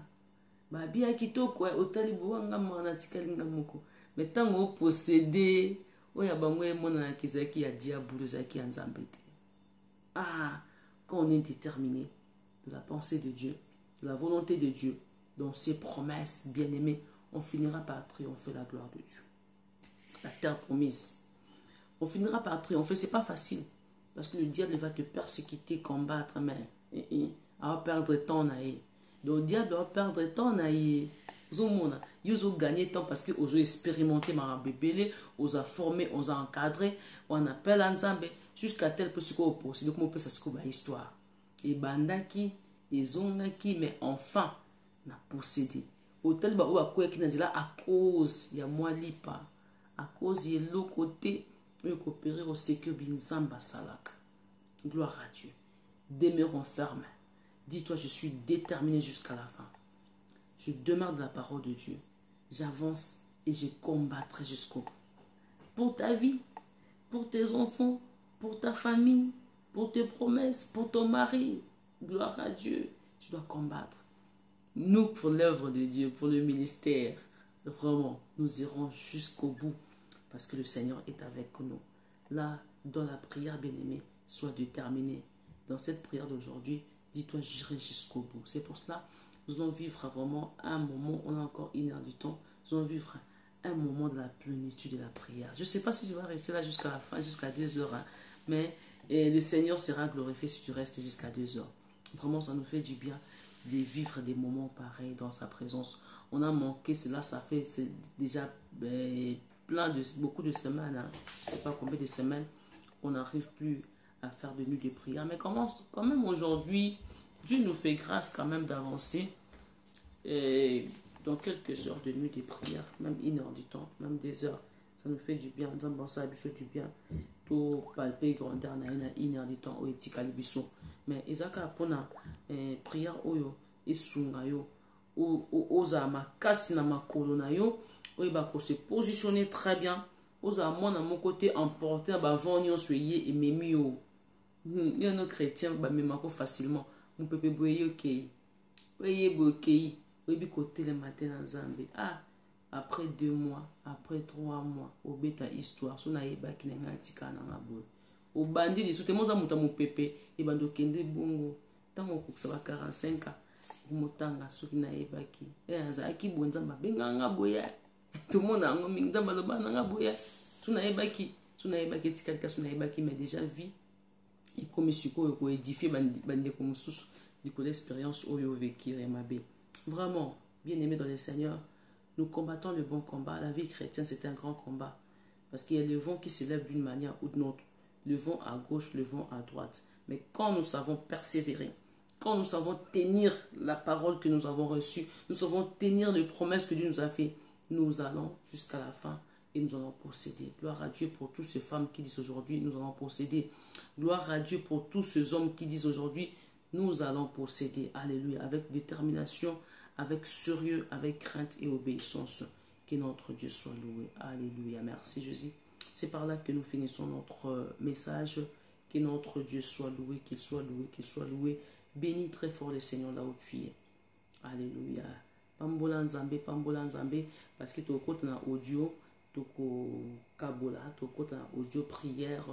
Babia kitoko otali buwanga mwana tikalinga moko. Mais tango posséder oya bango mona na kizaki ya diabolo zaki ya Nzambe te. Ah, quand on est déterminé de la pensée de Dieu, de la volonté de Dieu, dans ses promesses bien-aimées, on finira par triompher la gloire de Dieu. La terre promise. On finira par triompher, c'est pas facile. Parce que le diable va te persécuter, combattre, mais il va perdre ton aïe. Donc le diable va perdre ton aïe. Ils ont gagné temps parce qu'ils ont expérimenté ma bébé, ils ont formé, ils ont encadré, on appelle Nzambe jusqu'à tel point que vous possédez, comment on peut s'assurer l'histoire. Et bandaki, ils ont qui, mais enfin, n'a possédé. Hôtel ba ou à quoi qui n'a dit là à cause il y a moi lipa, à cause il y a l'autre côté. Coopérer au sécure binzamba salak. Gloire à Dieu. Demeurons fermes. Dis-toi, je suis déterminé jusqu'à la fin. Je demeure de la parole de Dieu. J'avance et je combattrai jusqu'au bout. Pour ta vie, pour tes enfants, pour ta famille, pour tes promesses, pour ton mari. Gloire à Dieu. Tu dois combattre. Nous, pour l'œuvre de Dieu, pour le ministère, vraiment, nous irons jusqu'au bout. Parce que le Seigneur est avec nous. Là, dans la prière, bien-aimée, sois déterminé. Dans cette prière d'aujourd'hui, dis-toi, j'irai jusqu'au bout. C'est pour cela, nous allons vivre vraiment un moment, on a encore 1 heure du temps, nous allons vivre un moment de la plénitude de la prière. Je ne sais pas si tu vas rester là jusqu'à la fin, jusqu'à 2 heures, hein, mais le Seigneur sera glorifié si tu restes jusqu'à 2 heures. Vraiment, ça nous fait du bien de vivre des moments pareils dans sa présence. On a manqué cela, ça fait déjà... beaucoup de semaines, hein. Je ne sais pas combien de semaines, on n'arrive plus à faire de nuits de prière. Mais quand même aujourd'hui, Dieu nous fait grâce quand même d'avancer. Et dans quelques heures de nuit de prière, même 1 heure du temps, même 2 heures, ça nous fait du bien. Ça nous fait du bien. Tout palper grandeur na 1 heure du temps au etikalibiso. Mais ezaka pour la prière oyo et sungayo oza makasi na makolo na yo. Oui, bah, se positionner très bien. Aux amants, à mon côté, emporter, bah, venir soyez et mémio. Il y a nos chrétiens, bah, même facilement. Mon peuple, boye, ok. Voyez, ok. Oui, côté le matin en Zambie. Ah, après 2 mois, après 3 mois, au bêta histoire, son aïba qui n'a pas tika n'a pas au bandit, sous témoins à mon pépé, et bando kende bongo. Tant qu'on ça va 45 ans. Motanga, sous qui n'a pas qui. Et un zaki bonzamba, benganga boya. Tout le monde a un minga malobana nga boya. Tunaebaki tikalika tunaebaki mais déjà vie et comme suko ko édifier bande comme sous de l'expérience au vécu et mabe. Vraiment, bien aimé dans le Seigneur, nous combattons le bon combat. La vie chrétienne, c'est un grand combat parce qu'il y a le vent qui se lève d'une manière ou d'une autre. Le vent à gauche, le vent à droite. Mais quand nous savons persévérer, quand nous savons tenir la parole que nous avons reçue, nous savons tenir les promesses que Dieu nous a fait, nous allons jusqu'à la fin et nous allons posséder. Gloire à Dieu pour toutes ces femmes qui disent aujourd'hui, nous allons posséder. Gloire à Dieu pour tous ces hommes qui disent aujourd'hui, nous allons posséder. Alléluia. Avec détermination, avec sérieux, avec crainte et obéissance. Que notre Dieu soit loué. Alléluia. Merci Jésus. C'est par là que nous finissons notre message. Que notre Dieu soit loué, qu'il soit loué, qu'il soit loué. Bénis très fort le Seigneur là où tu es. Alléluia. Pambola nzambe, parce que tu as un audio, tu as un audio prière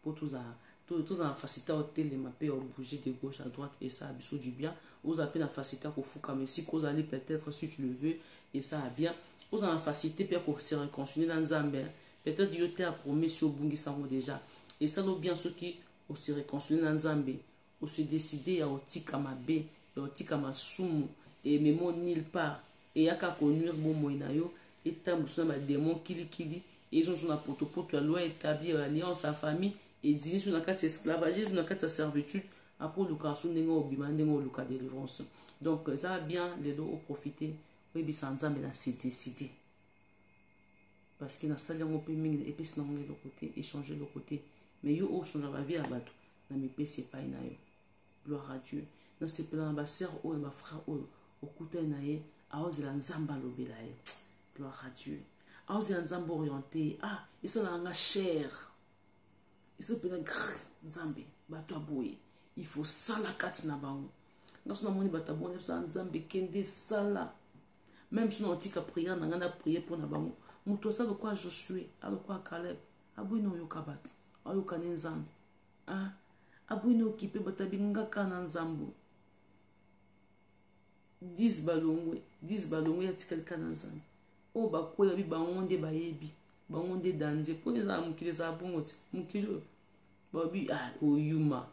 pour tous en faciliter au télémapé, au bouger de gauche à droite et ça a besoin du bien. Vous avez la facilité à faire mais si vous allez peut-être si tu le veux et ça a bien. Vous avez la facilité pour se réconcilier dans Nzambe. Peut-être que tu as promis sur Bungi Sango déjà. Et ça nous bien ceux qui se réconcilient dans Nzambe. Ou se décider à otika mabe, à otika masumu. Et même nulle part et ya ka connuire bon moyen yo et tambusuna ba démon kili et ils ont sur la potopoto la loi établir alliance à famille et dîner sur la carte esclavagisme la carte servitude après le cas sur nengo obima nengo le cas délivrance. Donc ça va bien les deux profiter oui bisa nzambe na se décider parce que na salle on peut mingi et puis sinon on est de côté échanger de côté mais yo au changer la vie à bateau na me pese pas na yo. Gloire à Dieu. Na se plan ba sœur ou ba frère ou okuta na ye aozela nzamba lobela ye. Gloire à Dieu. Aozela nzamba orienté ah isa na nga cher isa pena nzambe bato aboye il faut sala kati na bango ngaso na moni bato abone sa nzambe kende sala même si on tika prière na ngana prier pour na bango muto sa quoi Josué alokwa Caleb abwino yoka bato ayoka ne nzambe ah abwino okipe batabinga kana nzambo 10 balongwe ya tikali kana nzambe o bakoya bi bangonde bayebi bangonde danze pone za mukile za bongoti mukilo babi ah oyuma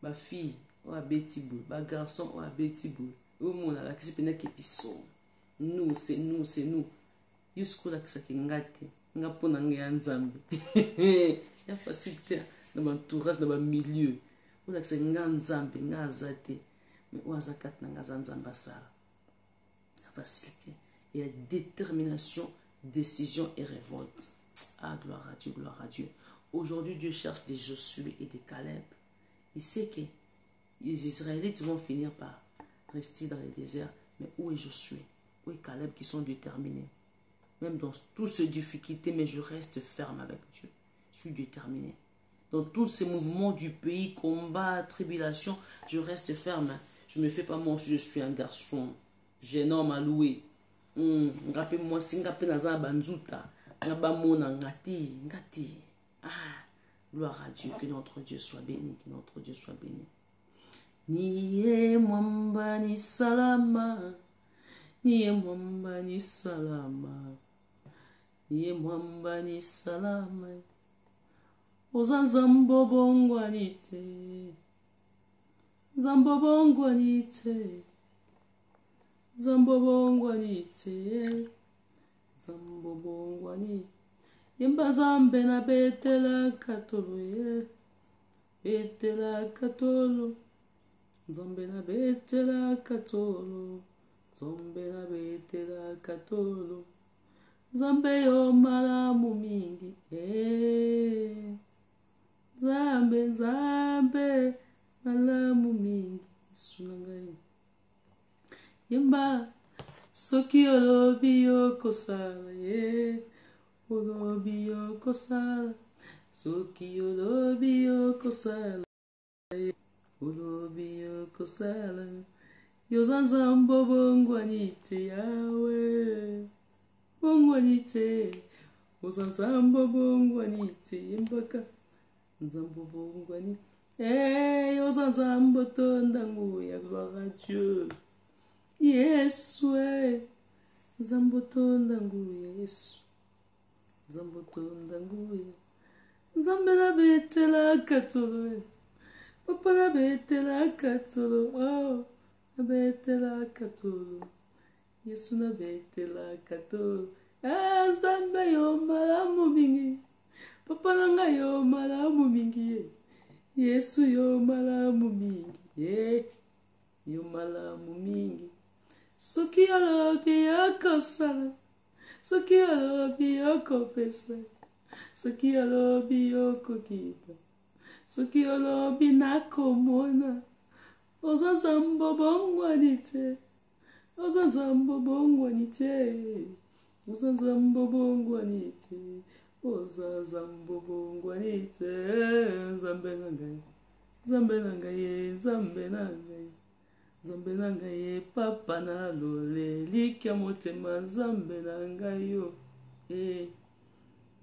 ba fille o abetibu ba garçon o abetibu o mona la kisi pena kepiso nous c'est nous yusko la kisa kingate ngapona ngia nzambe ya facilité dans l'entourage dans le milieu o la kisa nzambe ngazate Ouazakat Nangazanzambasa. La facilité et la détermination, décision et révolte. Ah, gloire à Dieu, gloire à Dieu. Aujourd'hui, Dieu cherche des Josué et des Caleb. Il sait que les Israélites vont finir par rester dans les déserts. Mais où est Josué? Où est Caleb qui sont déterminés? Même dans toutes ces difficultés, mais je reste ferme avec Dieu. Je suis déterminé. Dans tous ces mouvements du pays, combat, tribulation, je reste ferme. Je me fais pas mon je suis un garçon. J'ai un homme à louer. Rappelle-moi, si ngapé naza banzuta, ngabamona ngati. Ah, gloire à Dieu, que notre Dieu soit béni, que notre Dieu soit béni. Niye mwamba ni salama. Niye mwamba ni salama. Niye mwamba ni salama. Ozanzambo bongwanite. Zambo bongwanite. Zambo bongwanite. Zambo bongwanite. Yemba zambe na betela katolo ye. Betela katolo. Zambe na betela katolo. Zambe na betela katolo. Zambe yo malamu mingi. Zambe zambe malamu mingi. Sunangai. Yemba soki olobi yo kosala ye. Olobi yo kosala. Soki olobi yo kosala ye. Olobi yo kosala. Yozanzambo bongwanite yawe. Bongwanite. Yozanzambo bongwanite yembaka. Nzambo bongwanite. Yozanzambo tondangu ya gloire à Dieu. Yesu Nzambo tondangu Yesu. Nzambo tondangu ya. Nzambe na betela katolo. Papa na betela katolo. Oh. Na betela katolo. Yesu na betela katolo. Nzambe yo malamu mingi. Papa nanga yo malamu mingi. Yesu yo malamu mingi. Yo malamu mingi. Soki alobi akosala. Soki alobi okopesa. Soki alobi okokita. Soki alobi nakomona. Ozanzambo bongwanite. Ozanzambo bongwanite. Ozanzambo bongwanite. Ozanzambo bongwanite. Zambe nangai. Zambe nangai. Zambe nangai. Zambe nangai. Papa na lole. Likia motema. Zambe nangai yo.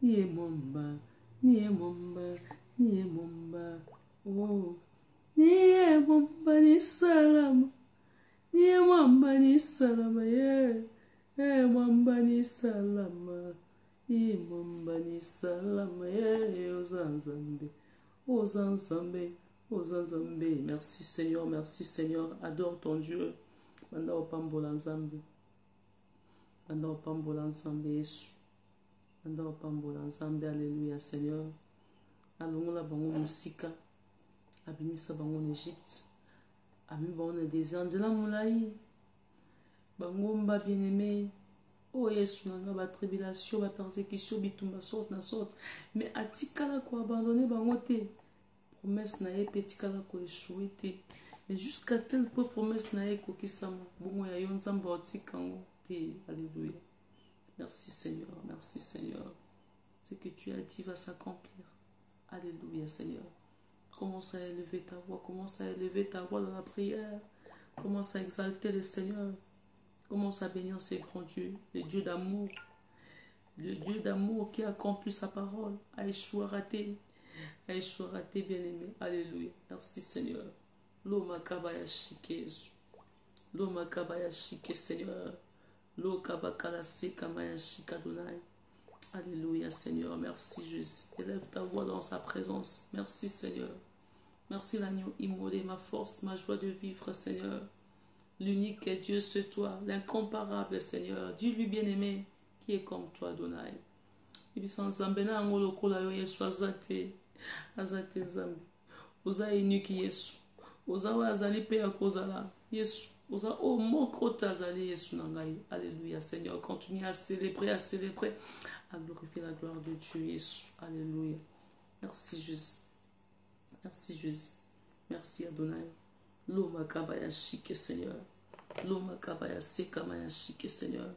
Niye momba. Niye momba. Niye momba. Oh. Niye momba ni salama. Niye momba ni salama. Yeah. Momba ni salama. Niye momba ni salama. Yeah. Ozanzambe. Ozanzambe. Ozanzambe. Merci Seigneur. Merci Seigneur. Adore ton Dieu. Manda opambola nzambe. Manda opambola nzambe Yesu. Manda opambola nzambe. Alléluia Seigneur. Alongola bango musika. Abimisa bango en Égypte. Ami bango na désert. Nzela molai. Bango mba bien-aimé. Oh Yesu nanga ba tribulation, ba persécution, bitumba sorte na sorte. Mais atikala ko abandonner bango te. Promesse na ye petikala ko échouer te. Mais jusqu'à tel point promesse na ye ko kisama. Bongo ya yo nzamba otikango te. Alléluia. Merci Seigneur. Merci Seigneur. Ce que tu as dit va s'accomplir. Alléluia Seigneur. Commence à élever ta voix. Commence à élever ta voix dans la prière. Commence à exalter le Seigneur. Commence à bénir ces grands dieux. Le Dieu d'amour. Le Dieu d'amour qui accomplit sa parole. Aïchoua raté. Aïchoua raté bien-aimé. Alléluia. Merci Seigneur. L'homme kabaya shike. L'homme kabaya shike Seigneur. L'homme kabakala se kamaya shika donai. Alléluia Seigneur, merci Jésus. Élève ta voix dans sa présence. Merci Seigneur. Merci l'agneau immolé, ma force, ma joie de vivre Seigneur. L'unique est Dieu, c'est toi, l'incomparable Seigneur. Dis-lui bien-aimé, qui est comme toi Adonai. Et puis sans zambena angolo kola yo Yesu azate. Azate nzambe. Oza unique Yesu. Oza wa azali pe akozala. Yesu. Oza o moko tazali Yesu nangai. Alléluia Seigneur. Continue à célébrer, à glorifier la gloire de Dieu, Jésus. Alléluia. Merci Jésus. Merci Jésus. Merci Adonai. Loma kabaya shike Seigneur. Loma kabaya se kamaya shike Seigneur.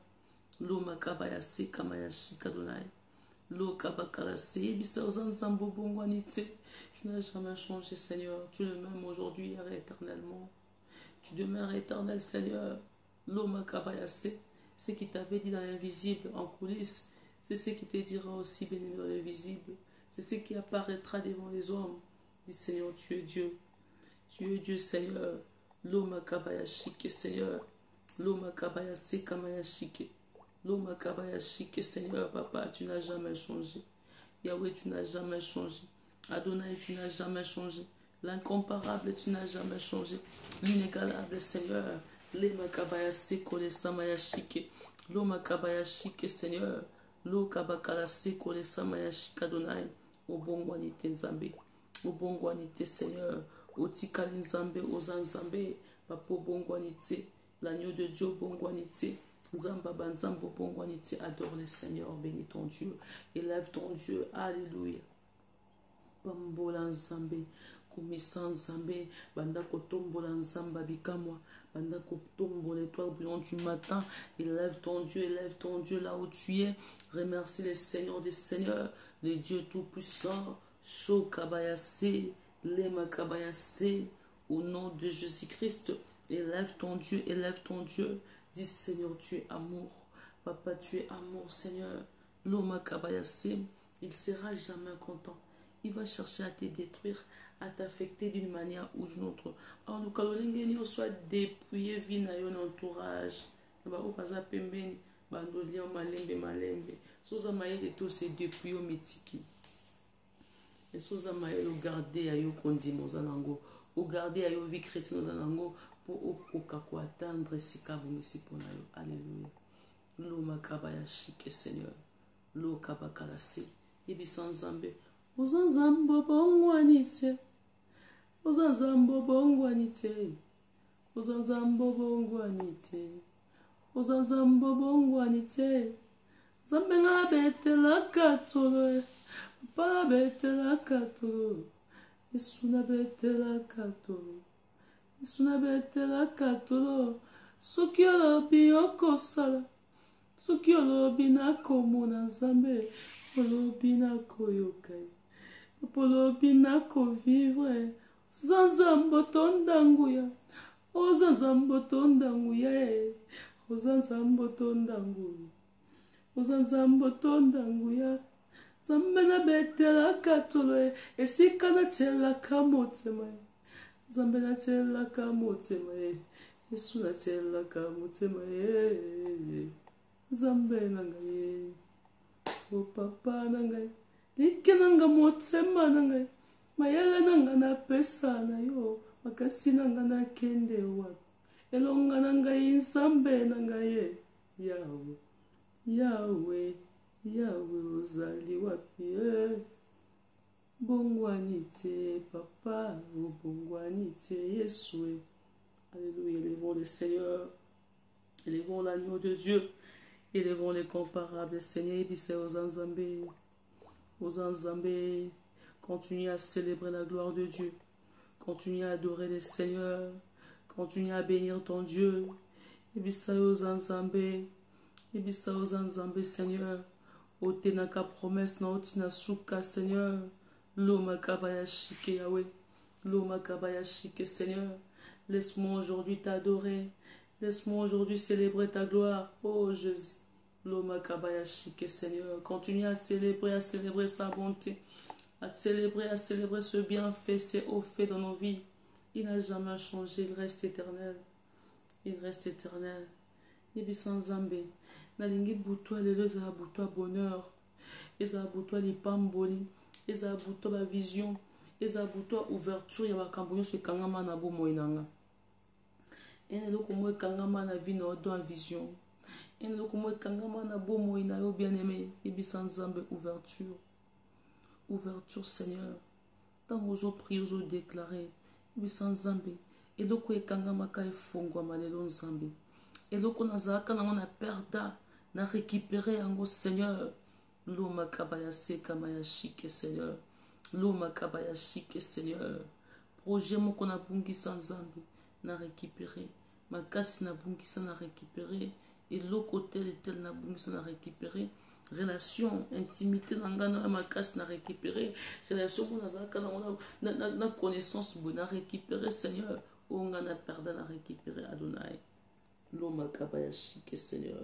Loma kabaya se kamaya shike Adonai. Lo kabakala se bisa ozanzambo bongwanite. Tu n'as jamais changé Seigneur. Tu es le même aujourd'hui, hier et éternellement. Tu demeures éternel Seigneur. Loma kabaya se. Ce qui t'avait dit dans l'invisible, en coulisses. C'est ce qui te dira aussi, béni dans le visible. C'est ce qui apparaîtra devant les hommes. Dis Seigneur, tu es Dieu. Tu es Dieu, Seigneur. L'homme kabaya shike, Seigneur. L'homme kabaya se kamaya shike. L'homme kabaya shike, Seigneur, Papa, tu n'as jamais changé. Yahweh, tu n'as jamais changé. Adonai, tu n'as jamais changé. L'incomparable, tu n'as jamais changé. L'inégalable, Seigneur. L'homme kabaya se kole samaya shike. L'homme kabaya shike, Seigneur. Lo kabakala se kole samaya shika donai. O bongwanite nzambe. O bongwanite Seigneur. O tikali nzambe. O zanzambe. Papo bongwanite. L'agneau de Dieu bongwanite. Nzamba banzambo bongwanite. Adore le Seigneur. Bénis ton Dieu. Élève ton Dieu. Alléluia. Bambola nzambe. Kumisa nzambe. Banda kotombola nzamba bikamwa. Pendant que tombe l'étoile brillant du matin, élève ton Dieu là où tu es. Remercie le Seigneur des Seigneurs, le Dieu Tout-Puissant. Shokabayase, Lema Kabayase, au nom de Jésus-Christ, élève ton Dieu. Dis Seigneur, tu es amour. Papa, tu es amour, Seigneur. Loma Kabayase, il sera jamais content. Il va chercher à te détruire, à t'affecter d'une manière ou d'une autre. En nous calolingeni soit dépouillé vie na yon entourage. Ba o paza pembeni bandoli en malembe. Soza maye to se dépouiller mitiki. Et soza maye o garder ayo kondimo zanango, o garder ayo vie chrétienne zanango pour o ko attendre sikabu misipona yo. Alléluia. Lo makabaya shike Seigneur. Lo kabakala se. Yebi sanzambe. Ozanzambo bongwanite. Ozanzambo bongwanite. Ozanzambo bongwanite. Ozanzambo bongwanite. Zambe nga betela katolo. Papa betela katolo. Yesu na betela katolo. Suna betela katolo. Soki olobi okosala. Soki olobi nakomona Nzambe. Olobi nakoyoka. Olobi nakovivre. Zanzambo tondanguya. Ozanzambo tondanguya. Ozanzambo tondanguya. Ozanzambo tondanguya. Nzambe na betela katolo. Esika na tela kamotema. Nzambe na tela kamotema. Yesu na tela kamotema. Nzambe na ngai. O papa na ngai. Like nanga motema na ngai. Mayele nanga na pesa na yo. Makasi nanga na kende wapi. Elonga na ngai Nzambe na ngai. Yahweh. Yahweh. Yahweh ozali wapi. Bongwani te papa. Bongwani te Yesu. Alléluia. Élevons le Seigneur. Élevons l'agneau de Dieu. Élevons les comparables. Seigneur, Ibissé aux Nzambe. Aux Nzambe. Continue à célébrer la gloire de Dieu. Continue à adorer le Seigneur. Continue à bénir ton Dieu. Ibissé aux Nzambe. Ibissé aux Nzambe, Seigneur. Otenaka promesse na otina suka, Seigneur. Loma kabaya shike Yahweh. Loma kabaya shike, Seigneur. Laisse-moi aujourd'hui t'adorer. Laisse-moi aujourd'hui célébrer ta gloire. Oh Jésus. Loma kabaya shike, Seigneur. Continue à célébrer sa bonté. À célébrer ce bienfait, ces hauts faits dans nos vies. Il n'a jamais changé, il reste éternel. Il reste éternel. Ibisa Nzambe. Nalingi buto lelo za buto bonheur. Eza buto lipamboli. Eza buto ba vision. Eza buto ouverture ya bakambo nyonso ekangama na bomoi nanga. Eloko mo ekangama na vie na odo en vision. Eloko mo ekangama na bomoi na yo bien-aimé. Ibisa Nzambe ouverture. Ouverture, Seigneur. Tant ozo prier, ozo déclarer. Ibisa Nzambe. Eloko ekangama ka efongwa malelo Nzambe. Eloko nazaka nango na perda. Na récupérer yango, Seigneur. Loma kabaya seka maya shike, Seigneur. Loma kabaya shike, Seigneur. Projet moko na bungisa Nzambe. Na récupérer. Makasi na bungisa na récupérer. Eloko tel na bungisa na récupérer. Relation, intimité na makasi na récupérer. Relation mo nazaka na connaissance bo na récupérer, Seigneur. Onga na perda na récupérer, Adonai. Loma kabaya shike, Seigneur.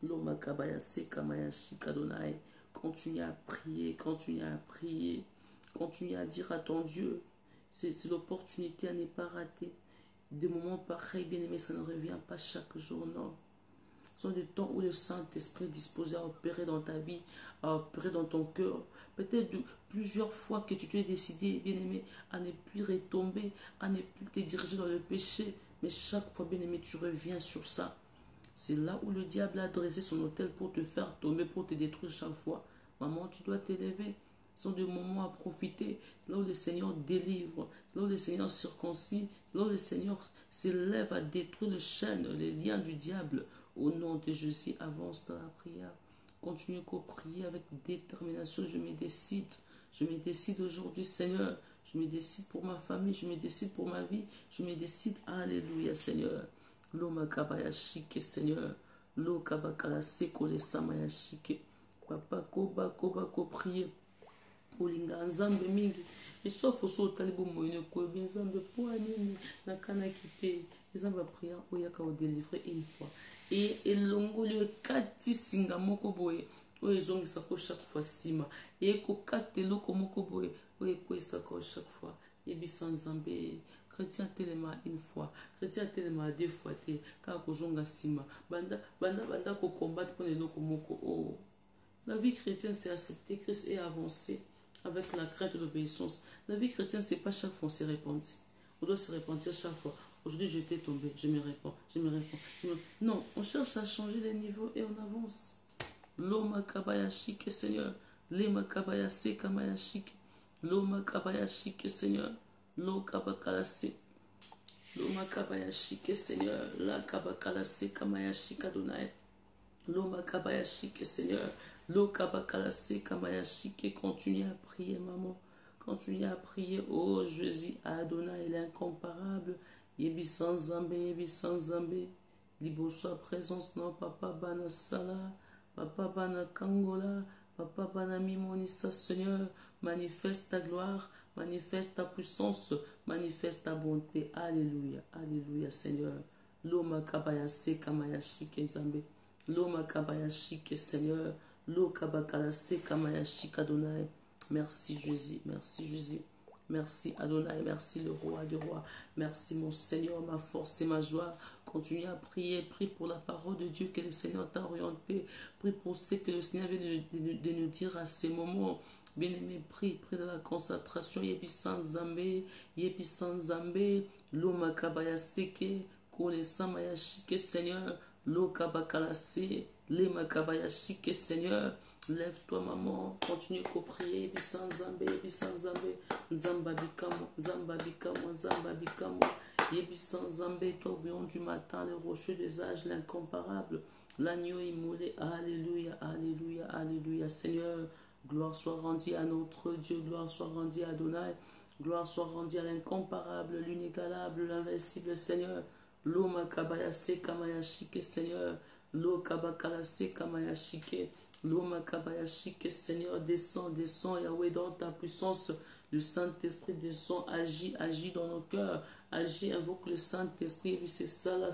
Loma kabaya seka maya shika, Adonai. Continue à prier, continue à prier. Continue à dire à ton Dieu. C'est l'opportunité à ne pas rater. Des moments pareils, bien aimés, ça ne revient pas chaque jour, non. Ce sont des temps où le Saint-Esprit est disposé à opérer dans ta vie, à opérer dans ton cœur. Peut-être plusieurs fois que tu t'es décidé, bien aimé, à ne plus retomber, à ne plus te diriger dans le péché. Mais chaque fois, bien aimé, tu reviens sur ça. C'est là où le diable a dressé son autel pour te faire tomber, pour te détruire chaque fois. Maman, tu dois t'élever. Ce sont des moments à profiter. C'est là où le Seigneur délivre. C'est là où le Seigneur circoncis. C'est là où le Seigneur s'élève à détruire les chaînes, les liens du diable. Au nom de Jésus, avance dans la prière. Continue à prier avec détermination. Je me décide. Je me décide aujourd'hui, Seigneur. Je me décide pour ma famille. Je me décide pour ma vie. Je me décide. Alléluia, Seigneur. Loma kabaya shike, Seigneur. Lo kabakala seko le samaya shike. Papa koba prier. Olinga Nzambe mingi. Echauffe so talibo moine ko bien Nzambe po anini na kana kite. Nzambe prière oyaka o délivrer une fois. Et elongo le kati singa moko boye. Oye zongisa ko chaque fois sima. Et ko katelo ko moko boye. Oye ko esako chaque fois. Yebisa Nzambe. Chrétien tellement une fois, chrétien tellement deux fois, car kozonga sima, banda ko combattre pour les locaux moko. Oh, la vie chrétienne c'est accepter Christ et avancer avec la crainte et l'obéissance. La vie chrétienne c'est pas chaque fois on se repentit. On doit se repentir chaque fois. Aujourd'hui je t'ai tombé, je me réponds. Non, on cherche à changer les niveaux et on avance. Loma kabaya shike, Seigneur. Lema kabaya seka maya shike. Loma kabaya shike, Seigneur. Lo kabakalase. Lo makabaya shike, Seigneur. La kabakalase kamaya shika Adonai. Lo makabaya shike, Seigneur. Lo kabakalase kamaya shike. Continue à prier, maman. Continue à prier. Oh Jésus, Adonai, il est incomparable. Yebisan Zambé, Yebisan Zambé. Liboso à présence, non, Papa Bana Sala, Papa Bana Kangola, Papa Bana Mimonissa, Seigneur, manifeste ta gloire, manifeste ta puissance, manifeste ta bonté. Alléluia, Alléluia, Seigneur. Loma Kabaya Se Kamaya Shike Zambé, Loma Kabaya Shike, Seigneur, Lo Kabakala Se Kamaya Shike Adonai. Merci Jésus, merci Jésus. Merci Adonai, merci le roi des rois. Merci mon Seigneur, ma force et ma joie. Continue à prier, prie pour la parole de Dieu que le Seigneur t'a orienté. Prie pour ce que le Seigneur vient de nous dire à ces moments. Bien-aimé, prie de la concentration. Yebisan Zambé, Yebisan Zambé, Loma Kabaya Seke, Kone Samaya Shike, Seigneur, Lo Kabakalase, Lema Kabaya Shike, Seigneur. Lève-toi, maman, continue à prier. Yebisan Zambé, Yebisan Zambé, Zamba Bikamo, Zamba Bikamo, Zamba Bikamo. Yebisan Zambé, toi, bouillon du matin, le rocheux des âges, l'incomparable, l'agneau immolé. Alléluia, Alléluia, Alléluia, Seigneur. Gloire soit rendue à notre Dieu, gloire soit rendue à Adonai, gloire soit rendue à l'incomparable, l'inégalable, l'invincible, Seigneur. Loma Kabayase Kamayashike, Seigneur. Lo Kabakalase Kamayashike. Loma Kabayashike, Seigneur, descend, Yahweh, dans ta puissance. Le Saint-Esprit descend, agit dans nos cœurs, agit, invoque le Saint-Esprit. Et c'est sala,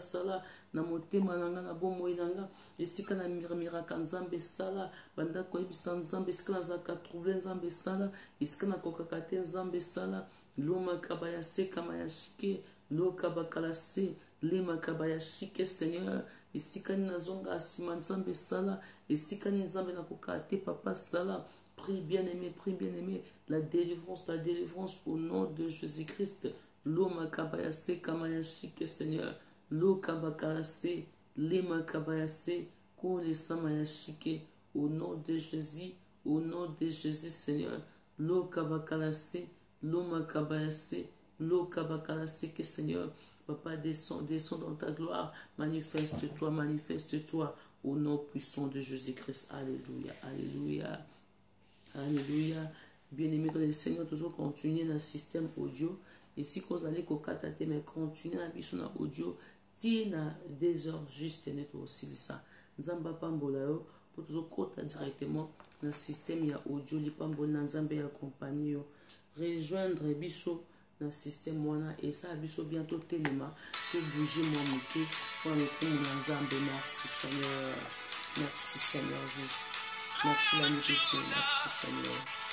namotema nanga na bomo inanga. Esika na miraka nzambe sala, banda kwa ibisa nzambe, esika na zaka trouble nzambe sala, esika na kokakate nzambe sala. Loma Kabayase Kamayashike, Lo Kabakalase, Lema Kabayashike, Seigneur. Esika ni nazonga asima nzambe sala, esika ni nzambe na kokate papa sala. Prie bien-aimé, la délivrance au nom de Jésus-Christ. Loma Kabayase Kamayashike, Seigneur. Lo Kabakalase, Lema Kabayase, Kone Samayashike, au nom de Jésus, Seigneur. Lo Kabakalase, Loma Kabayase, Lo Kabakalase, que Seigneur, Papa, descends dans ta gloire, manifeste-toi, au nom puissant de Jésus-Christ. Alléluia, Alléluia, Alléluia. Bien-aimé dans le Seigneur, toujours continuer dans le système audio. Et si vous allez kokata mais continuer dans le audio, tina des heures juste net aussi ça. Nzamba pambola yo pour toujours kota directement dans le système ya audio li pambola nzambe ya compagnie yo. Rejoindre biso dans le système wana et ça biso bientôt telema pour bouger mon moké pour le coup nzambe. Merci Seigneur. Merci Seigneur Jésus. Merci l'ami de Dieu. Merci Seigneur.